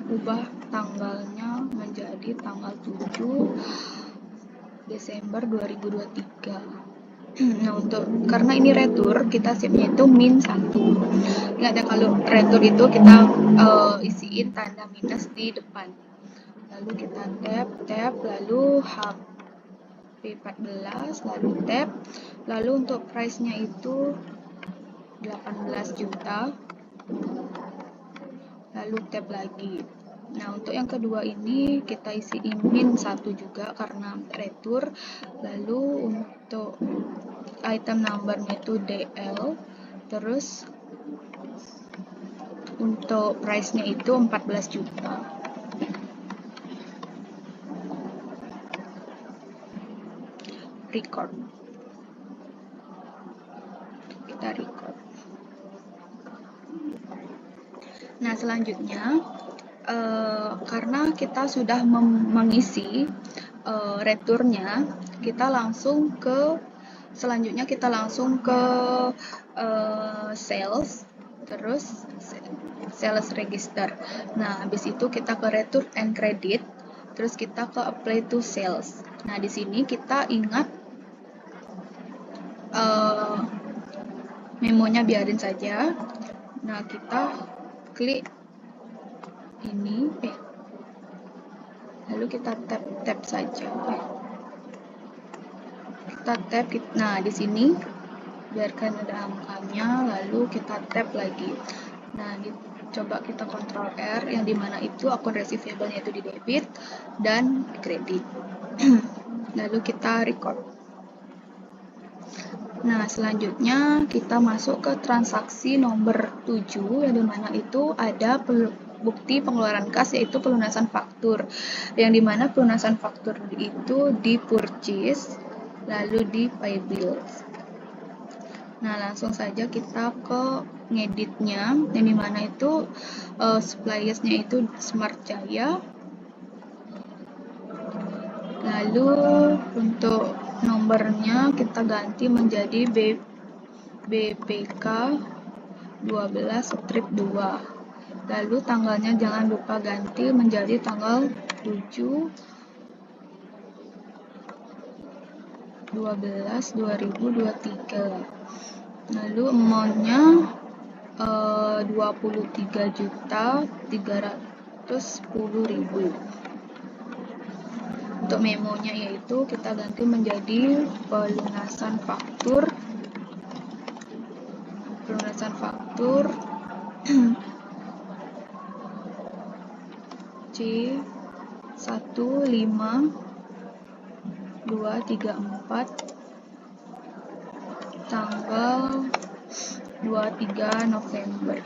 ubah tanggalnya menjadi tanggal 7 Desember 2023. Nah, karena ini retur, kita save-nya itu -1. Ingat ya, kalau retur itu kita isiin tanda minus di depan. Lalu kita tap, lalu HP14, lalu tap, lalu untuk price-nya itu 18 juta. Lalu tap lagi. Nah, untuk yang kedua ini kita isiin -1 juga karena retur. Lalu untuk item number-nya itu DL. Terus untuk price-nya itu 14 juta. Record. Kita record. Nah, selanjutnya karena kita sudah mengisi returnya, selanjutnya kita langsung ke sales, terus sales register. Nah, habis itu kita ke return and credit, terus kita ke apply to sales. Nah, di sini kita ingat memonya biarin saja. Nah, kita klik ini, lalu kita tap saja. Kita tap. Nah, di sini biarkan ada angkanya, lalu kita tap lagi. Nah, coba kita Ctrl R, yang dimana itu akun receivable-nya itu di debit dan kredit. Lalu kita record. Nah, selanjutnya kita masuk ke transaksi nomor 7, yang dimana itu ada bukti pengeluaran kas, yaitu pelunasan faktur, yang dimana pelunasan faktur itu di purchase, lalu di pay bills. Nah, langsung saja kita ke ngeditnya, yang dimana itu suppliersnya itu Smart Jaya. Lalu untuk nomornya kita ganti menjadi BPK 12 strip 2. Lalu tanggalnya jangan lupa ganti menjadi tanggal 7 12 2023. Lalu amount-nya 23.310.000. Untuk memonya yaitu kita ganti menjadi pelunasan faktur C15234 tanggal 23 November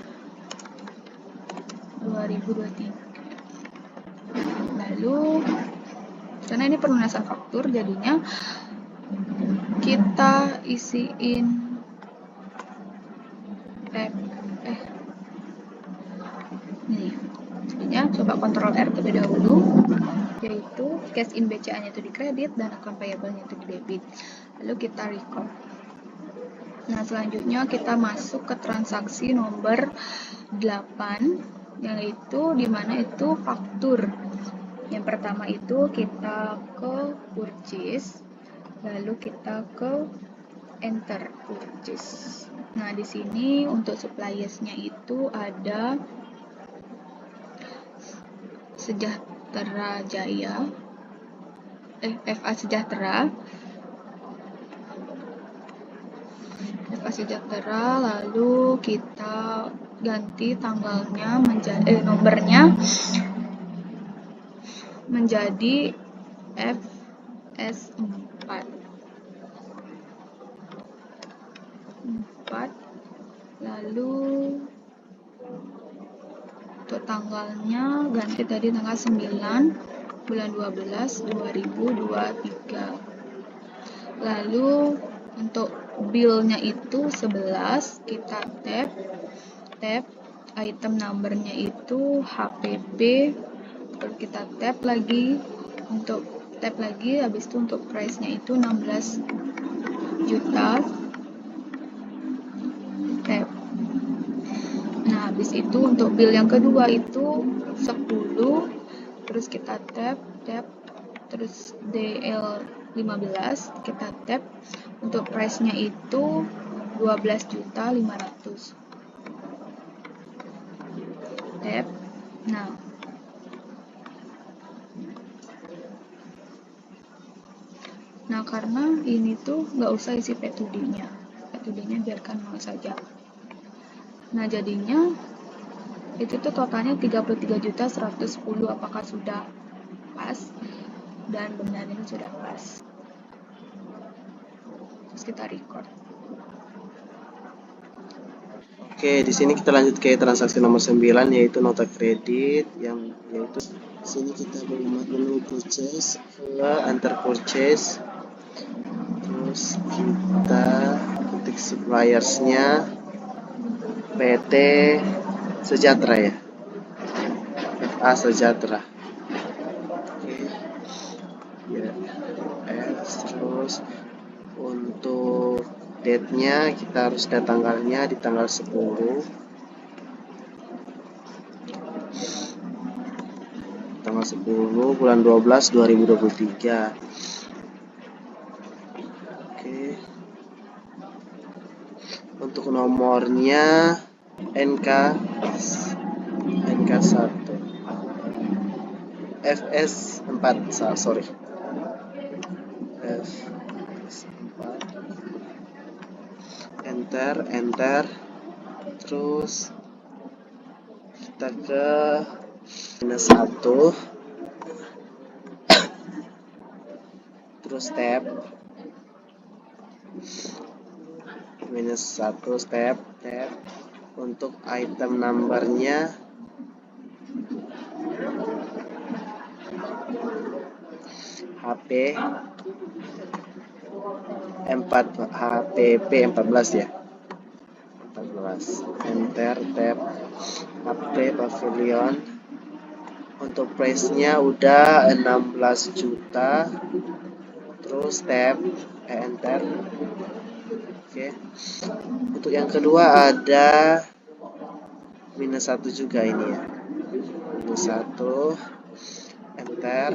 2023. Lalu karena ini pelunasan faktur, jadinya kita isiin nih. Jadinya coba Ctrl R terlebih dahulu, yaitu cash in BCA-nya itu di kredit dan account payable-nya itu di debit. Lalu kita record. Nah, selanjutnya kita masuk ke transaksi nomor 8, yaitu dimana itu faktur. Yang pertama itu kita ke purchase, lalu kita ke enter purchase. Nah, di sini untuk suppliersnya itu ada Sejahtera Jaya, FA Sejahtera, lalu kita ganti tanggalnya menjadi nomornya menjadi FS4. Lalu untuk tanggalnya ganti tadi tanggal 9 bulan 12 2023. Lalu untuk bill-nya itu 11, kita tab item number-nya itu HPP, lalu kita tab lagi, habis itu untuk price-nya itu 16 juta, tab. Nah, habis itu untuk bill yang kedua itu 10, terus kita tab, terus DL15 kita tab, untuk price-nya itu 12.500.000, tab. Nah, karena ini tuh nggak usah isi P2D-nya, biarkan 0 saja. Nah, jadinya itu tuh totalnya 33.110. Apakah sudah pas? Dan benar ini sudah pas. Terus kita record. Oke, di sini kita lanjut ke transaksi nomor 9, yaitu nota kredit, yaitu di sini kita menu purchase, enter purchase, terus kita ketik suppliersnya PT Sejahtera ya, FA Sejahtera. Oke, ya, terus untuk date-nya kita harus lihat tanggalnya di tanggal 10 bulan 12 2023. Oke. Untuk nomornya NK1 FS4, sorry, FS4. Enter, terus kita ke -1, terus tab, -1 tab, untuk item numbernya HPP 14 ya. enter, tab, HP Pavilion. Untuk price-nya udah 16 juta. Terus tab, enter. Oke. Untuk yang kedua ada -1 juga ini ya. -1, enter.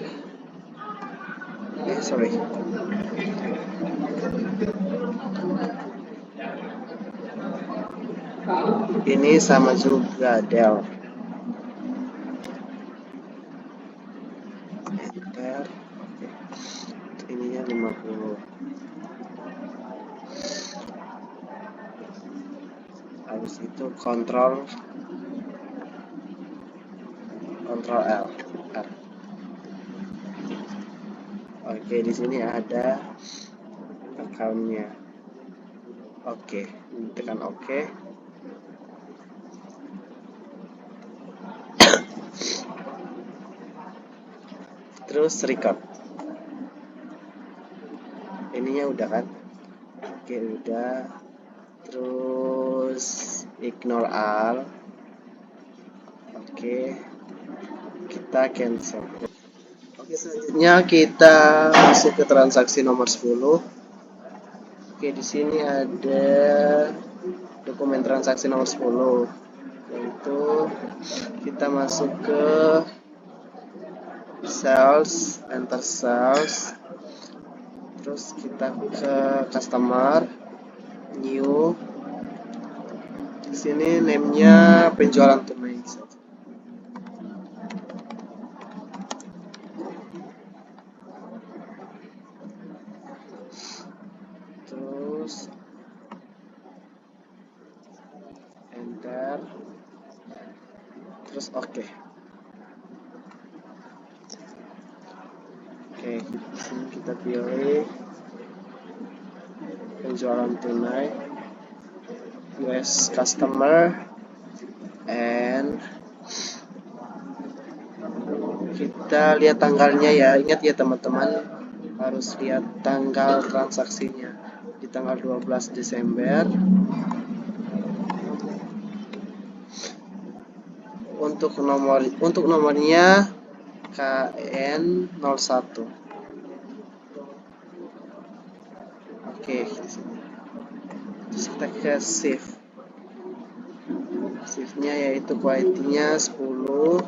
Sorry. Ini sama juga del. Enter. Oke. Ininya 50. Habis itu kontrol L. R. Oke, di sini ada akunnya. Oke, tekan oke. Terus record. Ininya udah kan? Oke, udah. Terus ignore all. Oke. Kita cancel. Oke, selanjutnya kita masuk ke transaksi nomor 10. Oke, di sini ada dokumen transaksi nomor 10. Yaitu kita masuk ke sales, enter sales. Terus kita ke customer, new. Di sini name-nya penjualan tunai. Terus enter. Terus oke. Oke, di sini kita pilih penjualan tunai, US customer, and kita lihat tanggalnya ya. Ingat ya teman-teman, harus lihat tanggal transaksinya di tanggal 12 Desember. Untuk nomornya KN01. Oke, di sini. Terus kita ke save. Save-nya yaitu quality-nya 10.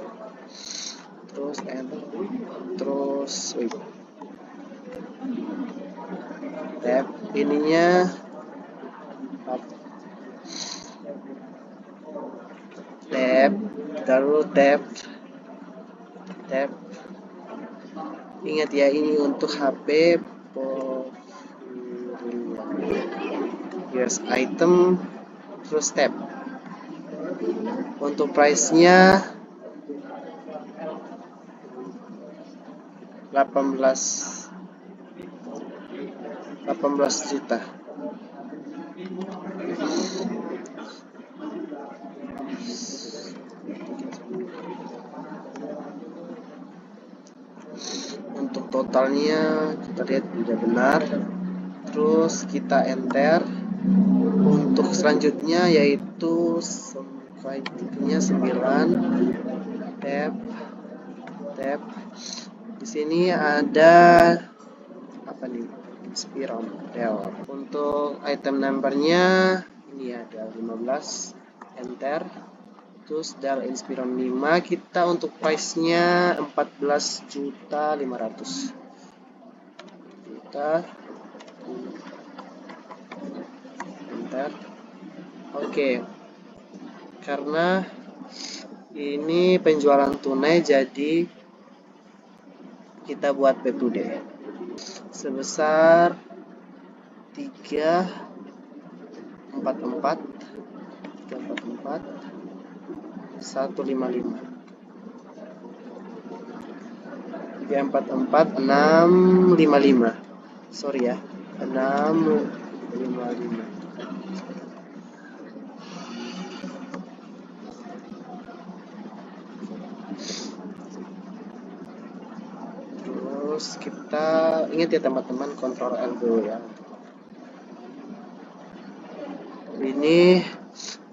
Terus enter. Terus wait. Tab ininya tab, taruh tab. Ingat ya, ini untuk HP US item, terus tab. Untuk price-nya 18 juta. Untuk totalnya kita lihat sudah benar. Terus kita enter. Untuk selanjutnya yaitu quantity-nya 9. Tab. Di sini ada apa nih? Inspiron Del. Untuk item number-nya ini ada 15. Enter. Terus Del Inspiron 5. Kita untuk price-nya 14.500.000. Kita enter. Oke. Karena ini penjualan tunai, jadi kita buat P2D sebesar 344 155 655. Sorry ya, 655. Terus kita ingat ya teman-teman, kontrol L dulu ya. Ini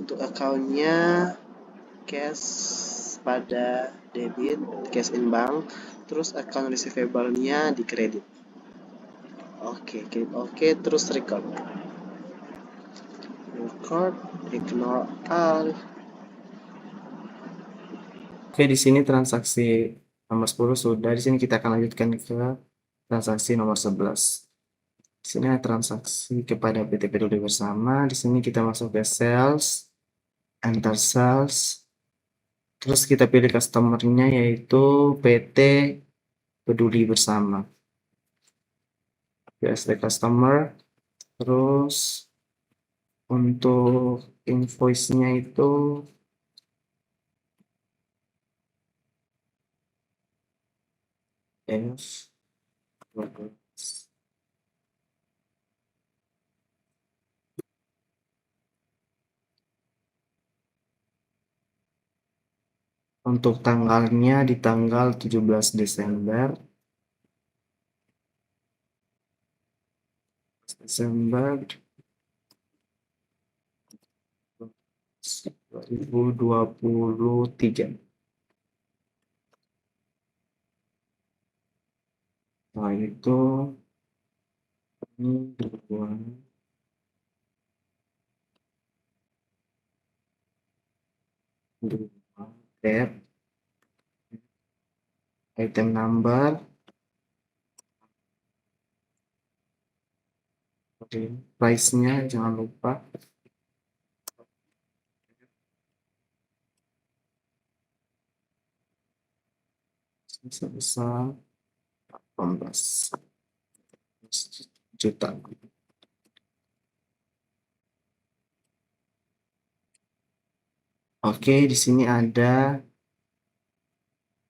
Untuk akunnya cash pada debit, cash in bank, terus account receivable-nya di kredit. Oke, klik oke, terus record. Ignore all. Oke, di sini transaksi nomor 10 sudah. Di sini kita akan lanjutkan ke transaksi nomor 11. Di sini ada transaksi kepada PT Peduli Bersama. Di sini kita masuk ke sales, enter sales. Terus kita pilih customer-nya yaitu PT Peduli Bersama. PSD customer. Terus untuk invoice-nya itu F. Untuk tanggalnya di tanggal 17 Desember. Desember 2023. Nah, itu ini dua tab item number, price-nya jangan lupa. Sebesar 18 juta. Oke, di sini ada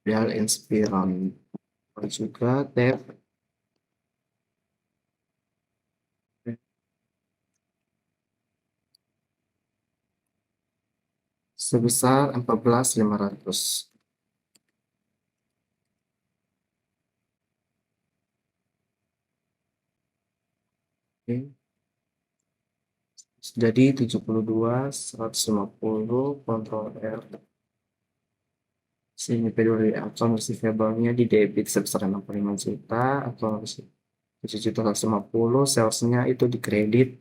Dell Inspiron juga tab sebesar 14.500. Oke. Jadi 72.150 Ctrl R. Sini peduli account receivable-nya di debit sebesar 65 juta, atau 7.150, sales-nya itu di kredit,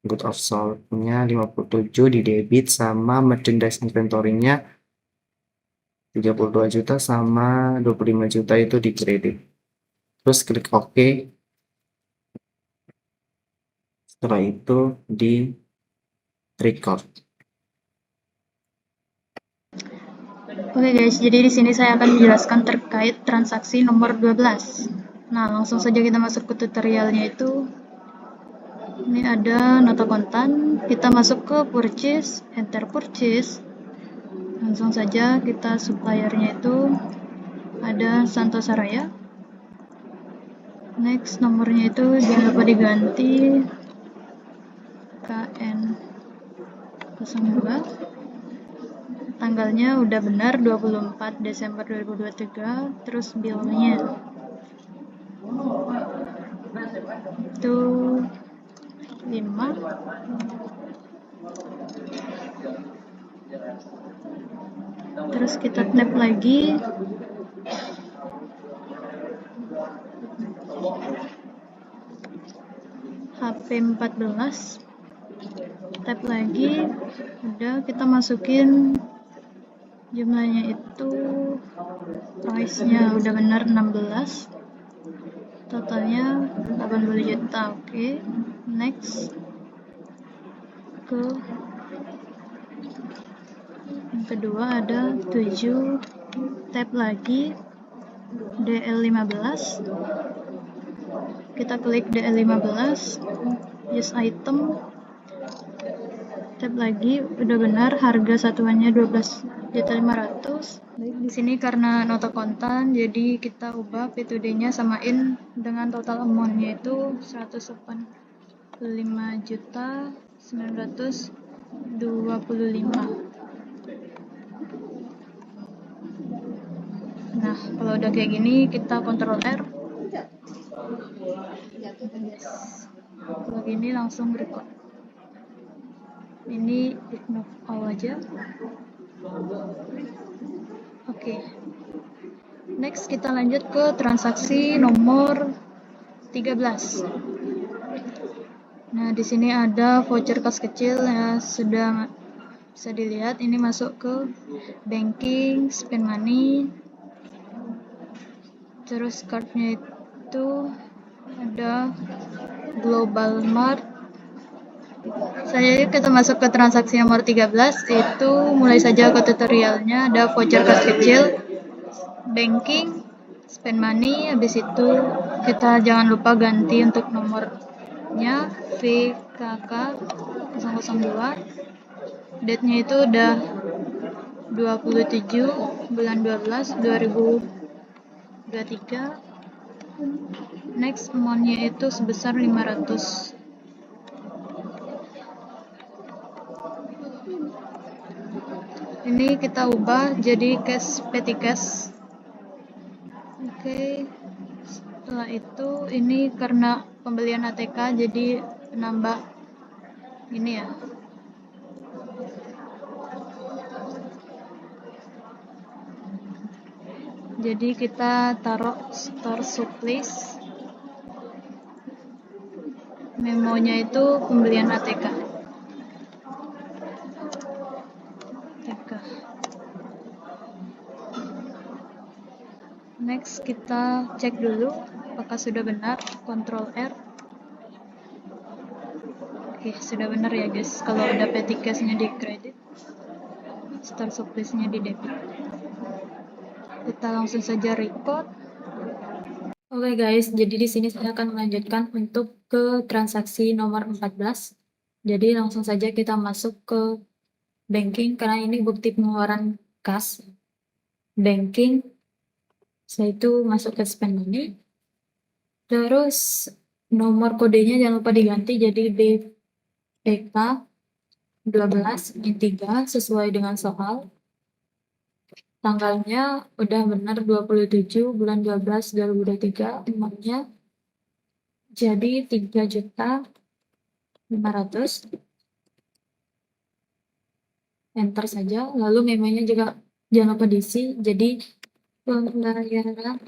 good of sold-nya 57 di debit, sama merchandise inventory-nya 32 juta sama 25 juta itu di kredit. Terus klik OK. Setelah itu di record. Oke guys, jadi di sini saya akan menjelaskan terkait transaksi nomor 12. Nah, langsung saja kita masuk ke tutorialnya itu. Ini ada nota kontan, kita masuk ke purchase, enter purchase. Langsung saja kita suppliernya itu ada Santosa Raya. Next, nomornya itu jangan lupa diganti KN02. Tanggalnya udah benar 24 Desember 2023, terus bill-nya itu 5. Terus kita tap lagi, HP 14, tap lagi, udah kita masukin jumlahnya itu, price-nya udah benar 16, totalnya 80 juta. Oke, next ke yang kedua ada 7, tap lagi DL15, kita klik DL15, use item, tap lagi, udah benar, harga satuannya 12.500.000. Baik, di sini karena nota kontan, jadi kita ubah P2D-nya samain dengan total amount-nya itu 185.925. Nah, kalau udah kayak gini, kita Ctrl R. Kalau gini langsung record. Ini ignore all aja. Oke. Next kita lanjut ke transaksi nomor 13. Nah, di sini ada voucher kas kecil ya, sudah bisa dilihat ini masuk ke banking, spend money. Terus cardnya itu ada Global Mart. Selanjutnya kita masuk ke transaksi nomor 13, itu mulai saja ke tutorialnya. Ada voucher kas kecil, banking, spend money. Habis itu kita jangan lupa ganti untuk nomornya VKK 002. Date-nya itu udah 27 bulan 12 2023. Next amount-nya itu sebesar 500. Ini kita ubah jadi cash petty cash. Oke. Setelah itu ini karena pembelian ATK jadi penambah ini ya. Jadi kita taruh store supplies. Memonya itu pembelian ATK. Next kita cek dulu apakah sudah benar. Ctrl R. Oke, sudah benar ya guys. Kalau udah petty cash-nya di credit, store supplies-nya di debit. Kita langsung saja record. Oke guys, jadi di sini saya akan melanjutkan untuk ke transaksi nomor 14. Jadi langsung saja kita masuk ke banking karena ini bukti pengeluaran kas. Banking, setelah itu masuk ke spend money. Terus nomor kodenya jangan lupa diganti jadi BPK 12 ini 3 sesuai dengan soal. Tanggalnya udah benar 27 bulan 12 2023, uangnya jadi 3.500.000. Enter saja, lalu memonya juga jangan lupa diisi, jadi pembayaran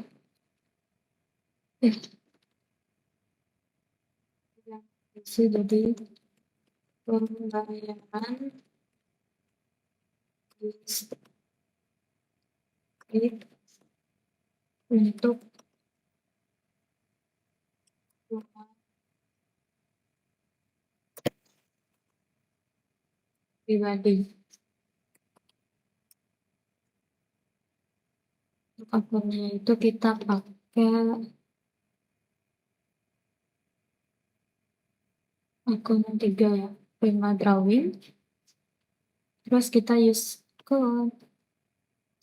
isi jadi pembayaran untuk rumah pribadi. Untuk akunnya itu kita pakai akun 3 ya, Prima Drawing. Terus kita use code.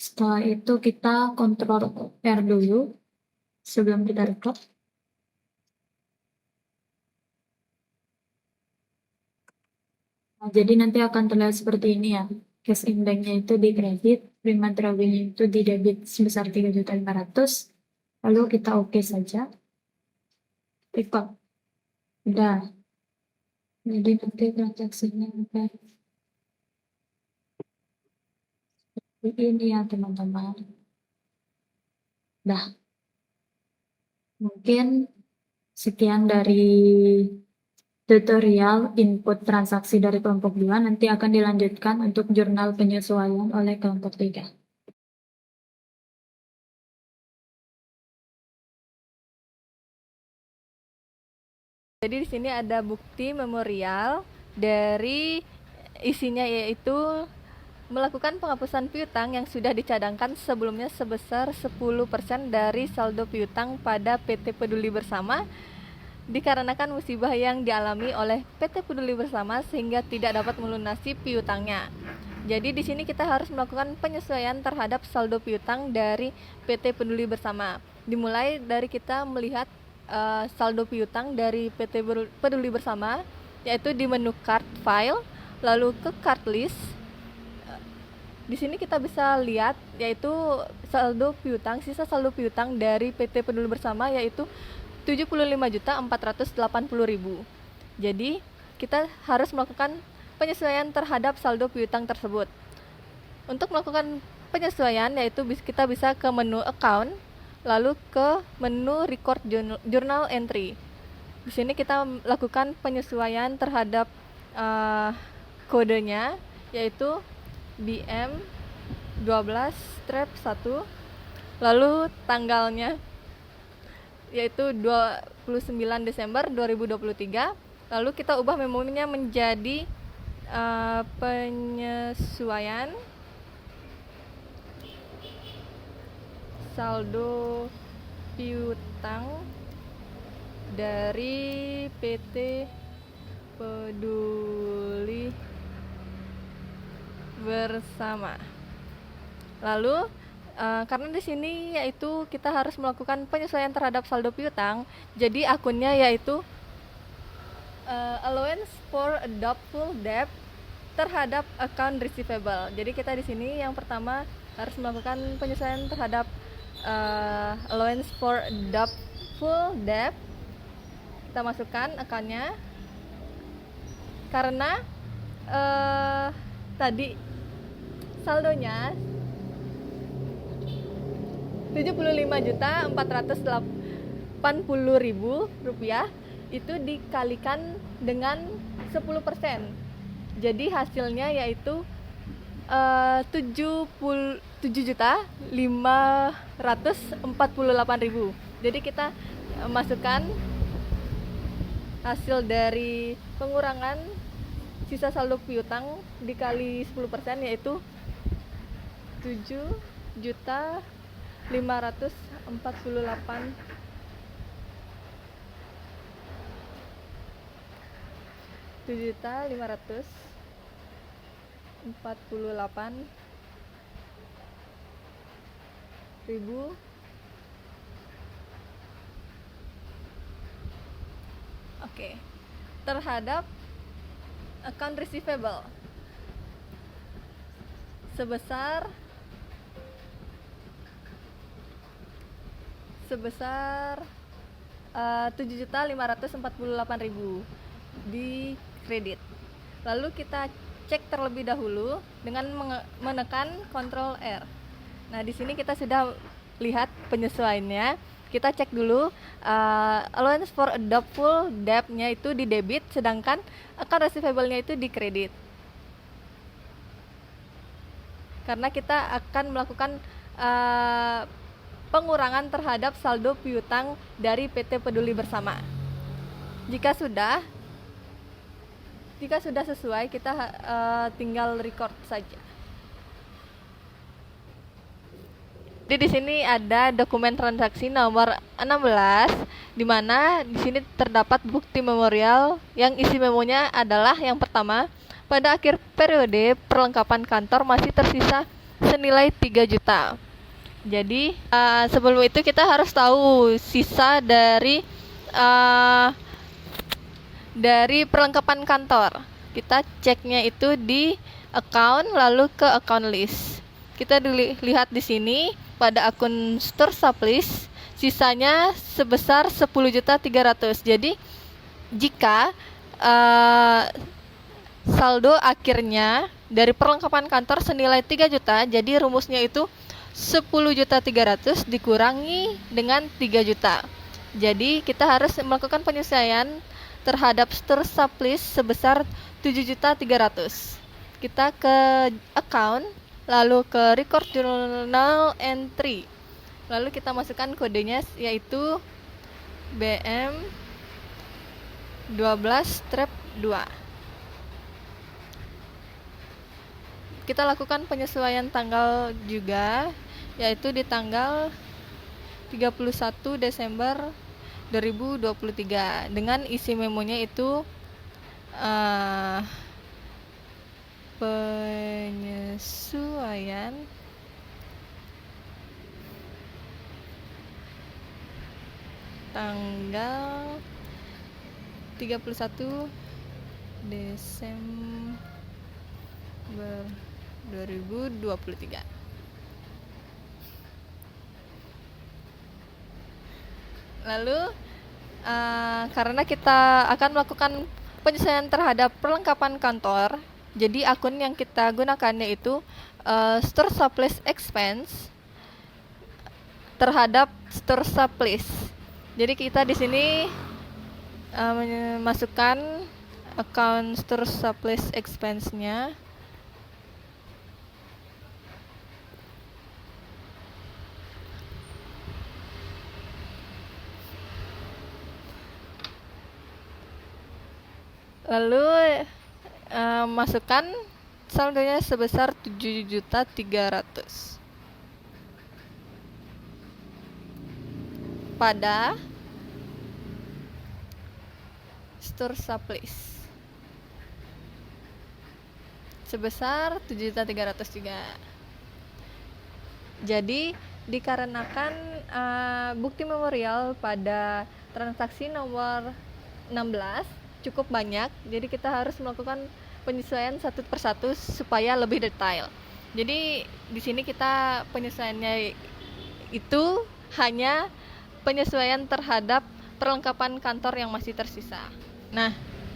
Setelah itu kita Ctrl R dulu sebelum kita record. Nah, jadi nanti akan terlihat seperti ini ya. Cash in bank-nya itu di kredit, Prima Drawing itu di debit sebesar 3.500.000. Lalu kita oke saja. Record. Udah. Jadi nanti transaksinya akan seperti ini ya teman-teman. Dah. Mungkin sekian dari tutorial input transaksi dari kelompok 2, nanti akan dilanjutkan untuk jurnal penyesuaian oleh kelompok 3. Jadi di sini ada bukti memorial dari isinya, yaitu melakukan penghapusan piutang yang sudah dicadangkan sebelumnya sebesar 10% dari saldo piutang pada PT Peduli Bersama dikarenakan musibah yang dialami oleh PT Peduli Bersama sehingga tidak dapat melunasi piutangnya. Jadi di sini kita harus melakukan penyesuaian terhadap saldo piutang dari PT Peduli Bersama. Dimulai dari kita melihat saldo piutang dari PT Peduli Bersama, yaitu di menu card file, lalu ke card list. Di sini kita bisa lihat yaitu saldo piutang, sisa saldo piutang dari PT Peduli Bersama yaitu 75.480.000. Jadi kita harus melakukan penyesuaian terhadap saldo piutang tersebut. Untuk melakukan penyesuaian yaitu kita bisa ke menu account, lalu ke menu record journal entry. Di sini kita lakukan penyesuaian terhadap kodenya yaitu BM12-1, lalu tanggalnya yaitu 29 Desember 2023. Lalu kita ubah memorinya menjadi penyesuaian saldo piutang dari PT Peduli Bersama. Lalu karena di sini yaitu kita harus melakukan penyesuaian terhadap saldo piutang, jadi akunnya yaitu allowance for a doubtful debt terhadap account receivable. Jadi kita di sini yang pertama harus melakukan penyesuaian terhadap allowance for a doubtful debt. Kita masukkan akunnya karena tadi saldonya 75.480.000 rupiah itu dikalikan dengan 10%. Jadi hasilnya yaitu 77.548.000. Jadi kita masukkan hasil dari pengurangan sisa saldo piutang dikali 10% yaitu 7.548.000 Oke. Terhadap account receivable sebesar 7.548.000 di kredit. Lalu kita cek terlebih dahulu dengan menekan Ctrl R. Nah, di sini kita sudah lihat penyesuaiannya. Kita cek dulu allowance for a doubtful debt-nya itu di debit, sedangkan account receivable-nya itu di kredit. Karena kita akan melakukan pengurangan terhadap saldo piutang dari PT Peduli Bersama. Jika sudah sesuai, kita tinggal record saja. Jadi di sini ada dokumen transaksi nomor 16, di mana di sini terdapat bukti memorial yang isi memonya adalah yang pertama, pada akhir periode perlengkapan kantor masih tersisa senilai 3 juta. Jadi sebelum itu kita harus tahu sisa dari perlengkapan kantor. Kita ceknya itu di account, lalu ke account list. Kita lihat di sini pada akun store supplies sisanya sebesar 10.300.000. Jadi jika saldo akhirnya dari perlengkapan kantor senilai 3 juta, jadi rumusnya itu 10.300.000 dikurangi dengan 3 juta. Jadi kita harus melakukan penyesuaian terhadap store supplies sebesar 7.300.000. Kita ke account, lalu ke record journal entry. Lalu kita masukkan kodenya yaitu BM12-2. Kita lakukan penyesuaian tanggal juga, yaitu di tanggal 31 Desember 2023 dengan isi memonya itu penyesuaian tanggal 31 Desember 2023. Lalu karena kita akan melakukan penyesuaian terhadap perlengkapan kantor, Jadi akun yang kita gunakan yaitu store supplies expense terhadap store supplies. Jadi kita di sini masukkan account store supplies expense-nya. Lalu masukkan saldonya sebesar 7.300.000 pada store supplies sebesar 7.300.000 juga. Jadi dikarenakan bukti memorial pada transaksi nomor 16 cukup banyak, jadi kita harus melakukan penyesuaian satu persatu supaya lebih detail. Jadi di sini kita penyesuaiannya itu hanya penyesuaian terhadap perlengkapan kantor yang masih tersisa. Nah,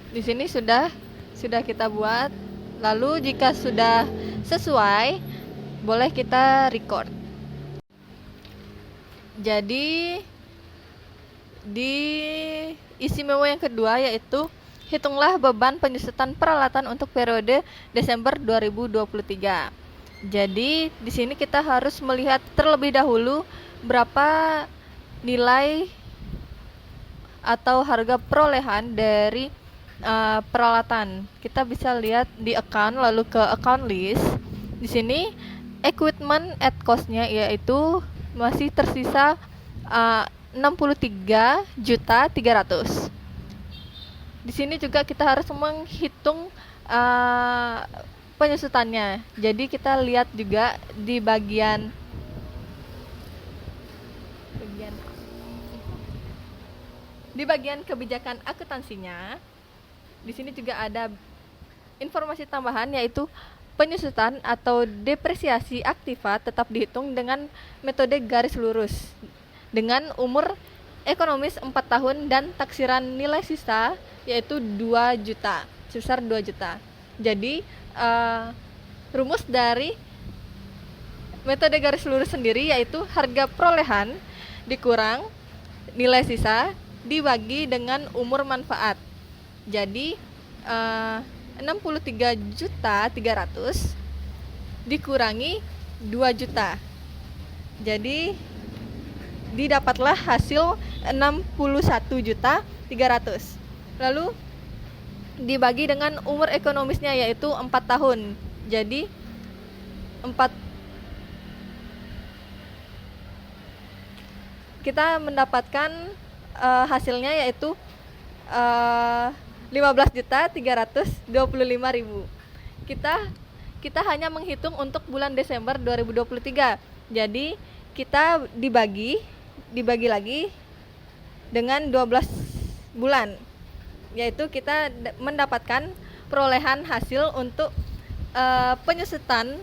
di sini sudah kita buat. Lalu jika sudah sesuai, boleh kita record. Jadi di isi memo yang kedua yaitu hitunglah beban penyusutan peralatan untuk periode Desember 2023. Jadi di sini kita harus melihat terlebih dahulu berapa nilai atau harga perolehan dari peralatan. Kita bisa lihat di account, lalu ke account list. Di sini equipment at cost-nya yaitu masih tersisa 63.300.000. Di sini juga kita harus menghitung penyusutannya. Jadi kita lihat juga di bagian kebijakan akuntansinya. Di sini juga ada informasi tambahan yaitu penyusutan atau depresiasi aktiva tetap dihitung dengan metode garis lurus dengan umur ekonomis 4 tahun dan taksiran nilai sisa yaitu 2 juta, sebesar 2 juta. Jadi rumus dari metode garis lurus sendiri yaitu harga perolehan dikurang nilai sisa dibagi dengan umur manfaat. Jadi 63.300.000 dikurangi 2 juta. Jadi didapatlah hasil 61.300.000. Lalu dibagi dengan umur ekonomisnya yaitu 4 tahun. Jadi kita mendapatkan hasilnya yaitu 15.325.000. Kita hanya menghitung untuk bulan Desember 2023. Jadi kita dibagi lagi dengan 12 bulan. Yaitu kita mendapatkan perolehan hasil untuk penyusutan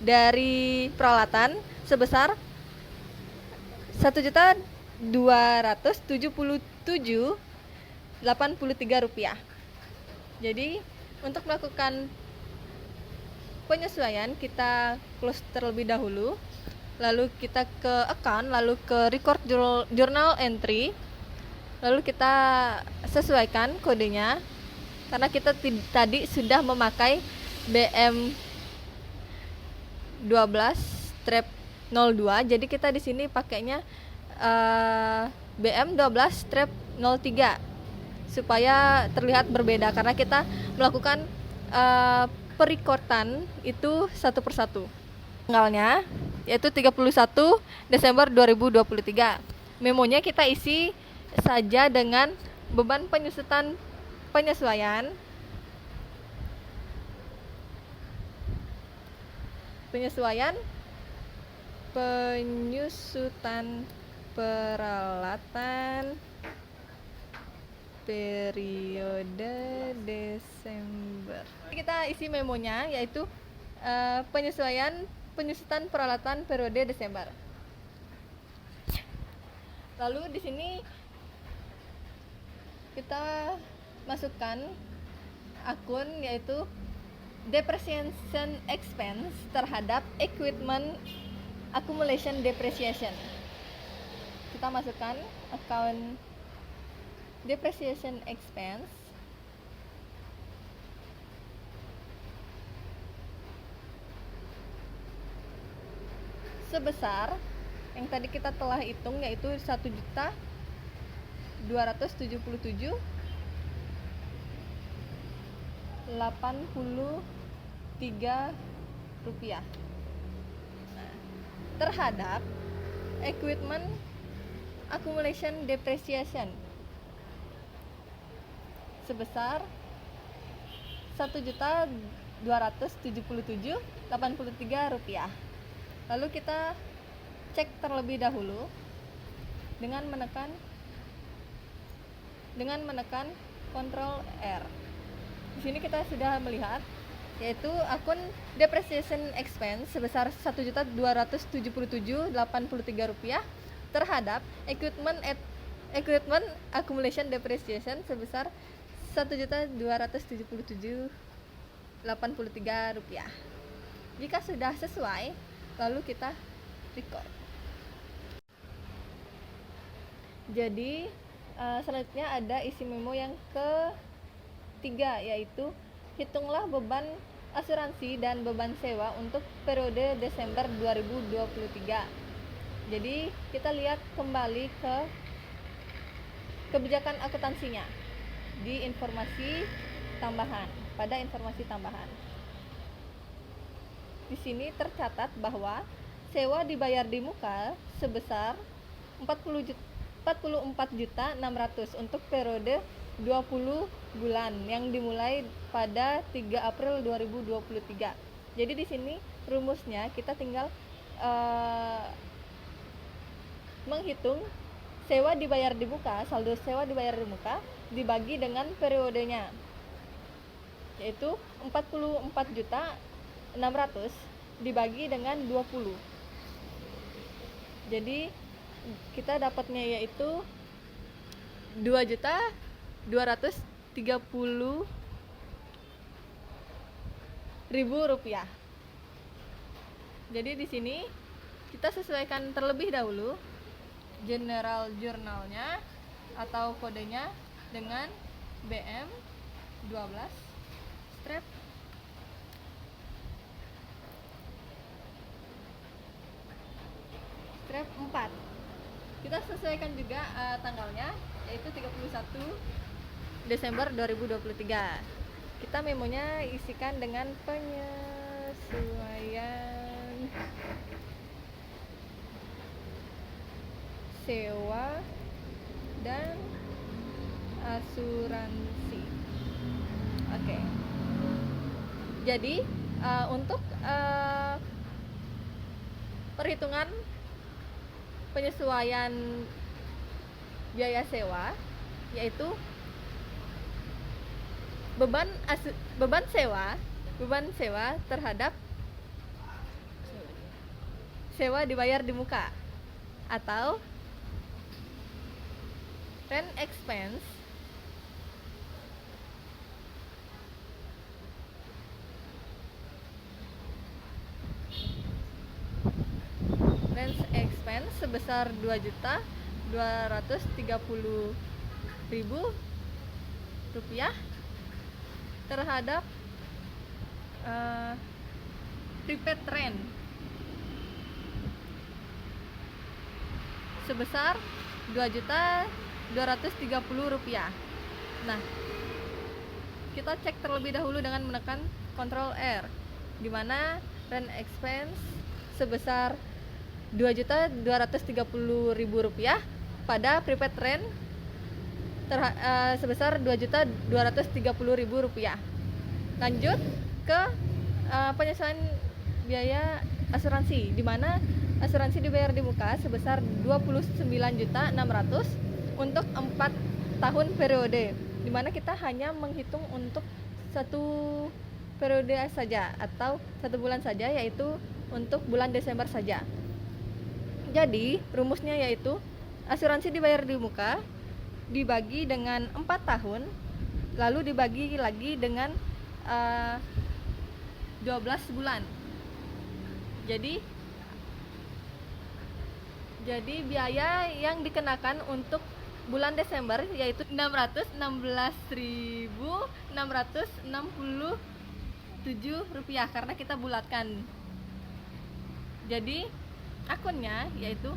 dari peralatan sebesar 1.277.83 rupiah. Jadi untuk melakukan penyesuaian kita close terlebih dahulu, lalu kita ke account, lalu ke record journal entry, lalu kita sesuaikan kodenya karena kita tadi sudah memakai BM 12-02, jadi kita di sini pakainya BM 12-03 supaya terlihat berbeda karena kita melakukan perekordan itu satu persatu. Tanggalnya yaitu 31 Desember 2023. Memonya kita isi saja dengan beban penyesuaian peralatan periode Desember. Kita isi memonya yaitu penyusutan peralatan periode Desember. Lalu di sini kita masukkan akun yaitu depreciation expense terhadap equipment accumulation depreciation. Kita masukkan account depreciation expense sebesar yang tadi kita telah hitung, yaitu 1.277.083 rupiah. Nah, terhadap equipment accumulation depreciation sebesar 1.277.083 rupiah. Lalu kita cek terlebih dahulu dengan menekan Ctrl R. Di sini kita sudah melihat yaitu akun depreciation expense sebesar 1.277.083 rupiah terhadap equipment accumulation depreciation sebesar 1.277.083 rupiah. Jika sudah sesuai, lalu kita record. Jadi selanjutnya ada isi memo yang ketiga, yaitu hitunglah beban asuransi dan beban sewa untuk periode Desember 2023. Jadi kita lihat kembali ke kebijakan akuntansinya di informasi tambahan. Pada informasi tambahan, di sini tercatat bahwa sewa dibayar di muka sebesar 44.600.000 untuk periode 20 bulan yang dimulai pada 3 April 2023. Jadi di sini rumusnya kita tinggal menghitung sewa dibayar di muka, saldo sewa dibayar di muka dibagi dengan periodenya, yaitu 44.600.000 dibagi dengan 20. Jadi kita dapatnya yaitu 2.230.000 rupiah. Jadi di sini kita sesuaikan terlebih dahulu general jurnalnya atau kodenya dengan BM 12 strap strap 4. Kita sesuaikan juga tanggalnya, yaitu 31 Desember 2023. Kita memonya isikan dengan penyesuaian sewa dan asuransi. Oke. Jadi untuk perhitungan penyesuaian biaya sewa, yaitu beban sewa terhadap sewa dibayar di muka atau rent expense sebesar 2.230.000 rupiah terhadap prepaid rent sebesar 2.230.000 rupiah. Nah, kita cek terlebih dahulu dengan menekan Ctrl R, di mana rent expense sebesar 2.230.000 rupiah pada prepaid rent sebesar 2.230.000 rupiah. Lanjut ke penyesuaian biaya asuransi, di mana asuransi dibayar di muka sebesar 29.600 untuk 4 tahun periode, di mana kita hanya menghitung untuk 1 periode saja atau 1 bulan saja, yaitu untuk bulan Desember saja. Jadi rumusnya yaitu asuransi dibayar di muka dibagi dengan 4 tahun, lalu dibagi lagi dengan 12 bulan. Jadi biaya yang dikenakan untuk bulan Desember yaitu Rp616.667 karena kita bulatkan. Jadi akunnya yaitu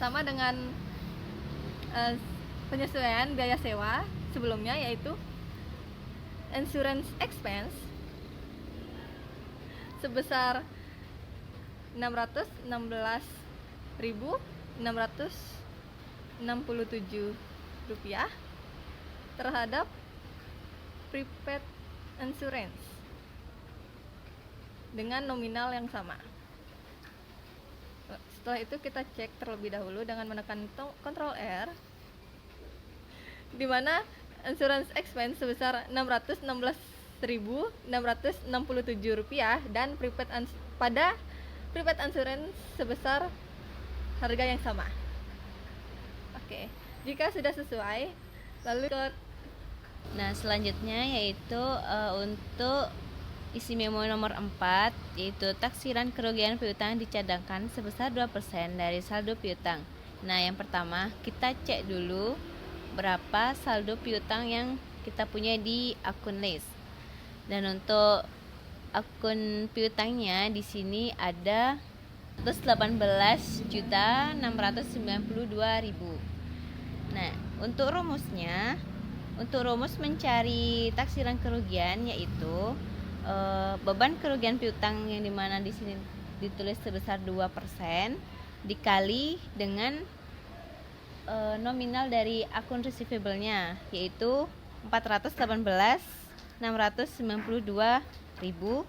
sama dengan penyesuaian biaya sewa sebelumnya, yaitu insurance expense sebesar Rp616.667 terhadap prepaid insurance dengan nominal yang sama. Setelah itu kita cek terlebih dahulu dengan menekan Ctrl R, di mana insurance expense sebesar Rp616.667 dan pada prepaid insurance sebesar harga yang sama. Oke, jika sudah sesuai, lalu ke Nah, selanjutnya yaitu untuk isi memo nomor 4, yaitu taksiran kerugian piutang dicadangkan sebesar 2% dari saldo piutang. Nah, yang pertama kita cek dulu berapa saldo piutang yang kita punya di akun list. Dan untuk akun piutangnya di sini ada 118.692.000. Nah, untuk rumus mencari taksiran kerugian yaitu beban kerugian piutang yang dimana di sini ditulis sebesar 2% dikali dengan nominal dari akun receivable-nya yaitu 418.692.000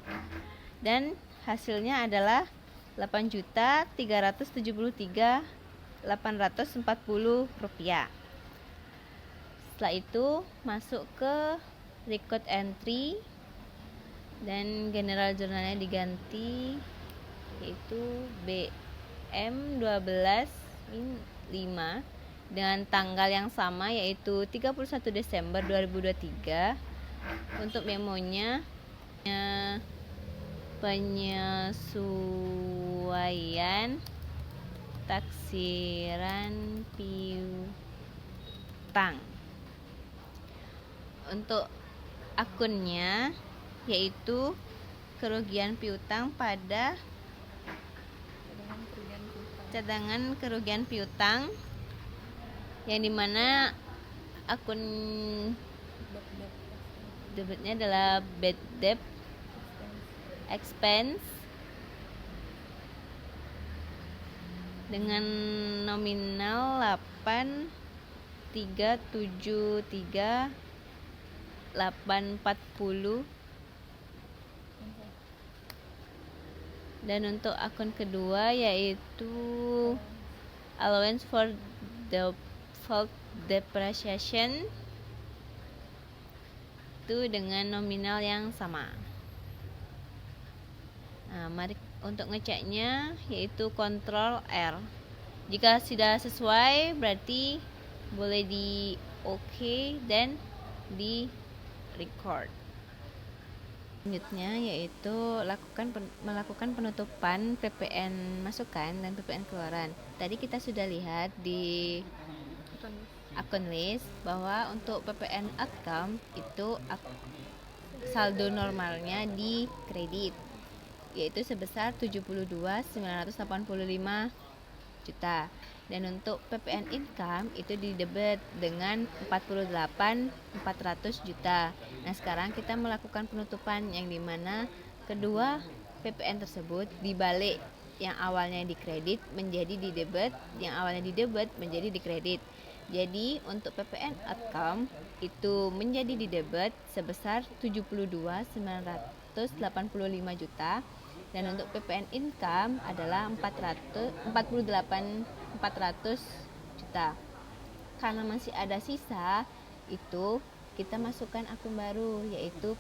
dan hasilnya adalah Rp8.373.840. Setelah itu masuk ke record entry dan general journalnya diganti yaitu BM12-5 dengan tanggal yang sama yaitu 31 Desember 2023. Untuk memonya penyesuaian taksiran piutang. Untuk akunnya yaitu kerugian piutang pada cadangan kerugian piutang yang dimana akun debitnya adalah bad debt expense dengan nominal 8.373.840. Dan untuk akun kedua yaitu allowance for default depreciation itu dengan nominal yang sama. Nah, mari untuk ngeceknya yaitu Ctrl R. Jika sudah sesuai berarti boleh di OK dan di record. Selanjutnya yaitu melakukan penutupan PPN masukan dan PPN keluaran. Tadi kita sudah lihat di akun list bahwa untuk PPN account itu saldo normalnya di kredit yaitu sebesar 72.985 juta. Dan untuk PPN income itu didebet dengan 48.400 juta. Nah, sekarang kita melakukan penutupan yang dimana kedua PPN tersebut dibalik, yang awalnya dikredit menjadi didebet, yang awalnya didebet menjadi dikredit. Jadi untuk PPN account itu menjadi didebet sebesar 72.985 juta. Dan untuk PPN income adalah 48.400 juta. Karena masih ada sisa, itu kita masukkan akun baru yaitu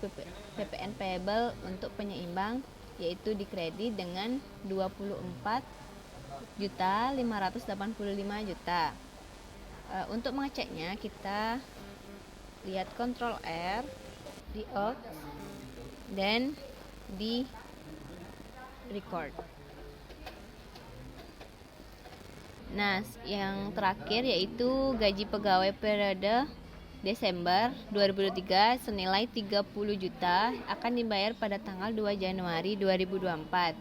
PPN payable untuk penyeimbang yaitu dikredit dengan 24.585 juta. Untuk mengeceknya kita lihat Ctrl R di Alt dan di record. Nah, yang terakhir yaitu gaji pegawai periode Desember 2023 senilai 30 juta akan dibayar pada tanggal 2 Januari 2024.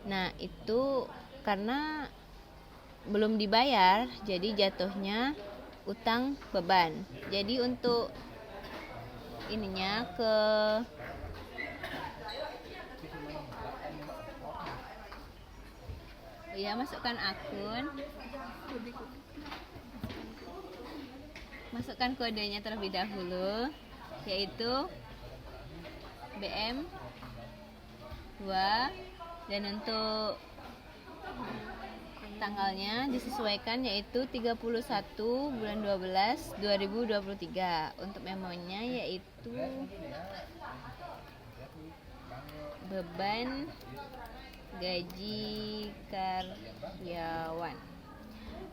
Nah, itu karena belum dibayar, jadi jatuhnya utang beban. Jadi untuk ininya masukkan kodenya terlebih dahulu, yaitu BM 2, dan untuk tanggalnya disesuaikan yaitu 31 bulan 12 2023. Untuk memonya yaitu beban gaji karyawan.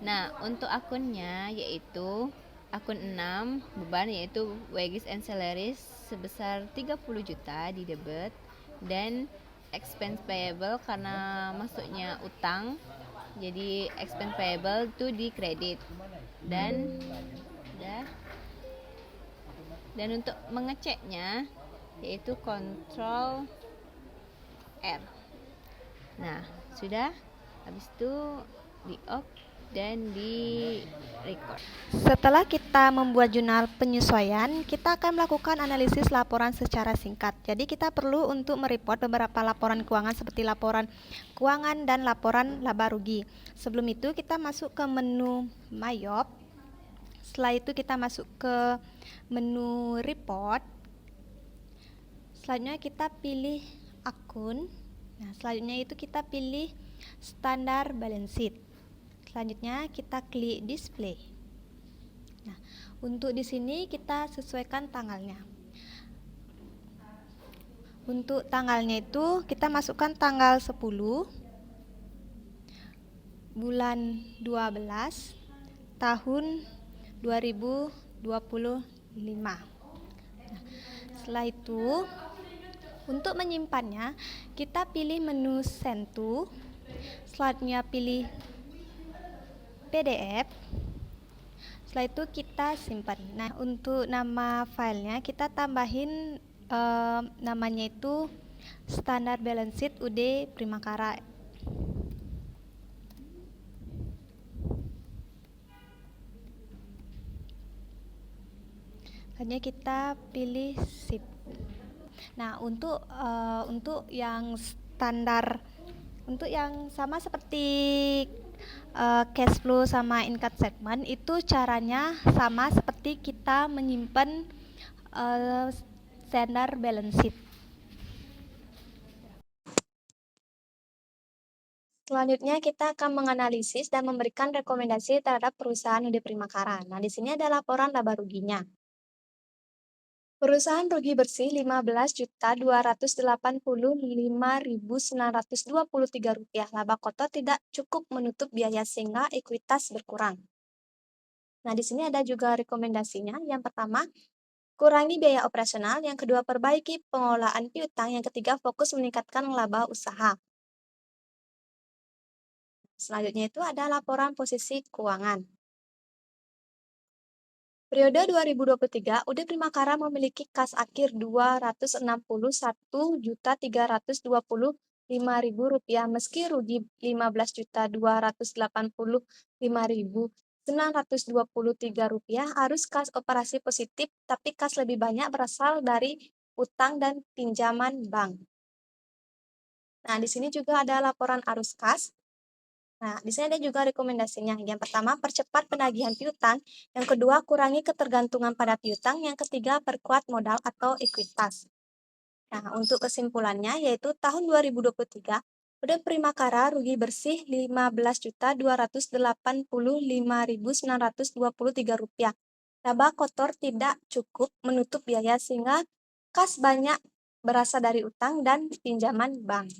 Nah, untuk akunnya yaitu akun 6 beban yaitu wages and salaries sebesar 30 juta di debit, dan expense payable karena masuknya utang, jadi expense payable itu di kredit. Dan untuk mengeceknya yaitu Ctrl R. Nah, sudah. Habis itu di off dan di record. Setelah kita membuat jurnal penyesuaian, kita akan melakukan analisis laporan secara singkat. Jadi kita perlu untuk mereport beberapa laporan keuangan seperti laporan keuangan dan laporan laba rugi. Sebelum itu kita masuk ke menu MyJob. Setelah itu kita masuk ke menu report. Selanjutnya kita pilih akun. Nah, selanjutnya itu kita pilih standar balance sheet. Selanjutnya kita klik display. Nah, untuk di sini kita sesuaikan tanggalnya. Untuk tanggalnya itu kita masukkan tanggal 10 bulan 12 tahun 2025. Nah, setelah itu untuk menyimpannya kita pilih menu send to. Selanjutnya pilih PDF. Setelah itu kita simpan. Nah, untuk nama filenya kita tambahin namanya itu standar balance sheet UD Primakara. Hanya kita pilih sip. Nah, untuk yang standar, untuk yang sama seperti cash flow sama income statement, itu caranya sama seperti kita menyimpan standar balance sheet. Selanjutnya kita akan menganalisis dan memberikan rekomendasi terhadap perusahaan UD Primakara. Nah, di sini ada laporan laba ruginya. Perusahaan rugi bersih Rp15.855.923. Laba kotor tidak cukup menutup biaya sehingga ekuitas berkurang. Nah, di sini ada juga rekomendasinya. Yang pertama, kurangi biaya operasional. Yang kedua, perbaiki pengelolaan piutang. Yang ketiga, fokus meningkatkan laba usaha. Selanjutnya itu ada laporan posisi keuangan. Periode 2023, UD Primakara memiliki kas akhir Rp261.325.000 meski rugi Rp15.285.923. Arus kas operasi positif, tapi kas lebih banyak berasal dari utang dan pinjaman bank. Nah, di sini juga ada laporan arus kas. Nah, di sini ada juga rekomendasinya. Yang pertama, percepat penagihan piutang. Yang kedua, kurangi ketergantungan pada piutang. Yang ketiga, perkuat modal atau ekuitas. Nah, untuk kesimpulannya yaitu tahun 2023, UD Primakara rugi bersih Rp15.285.923. Laba kotor tidak cukup menutup biaya sehingga kas banyak berasal dari utang dan pinjaman bank.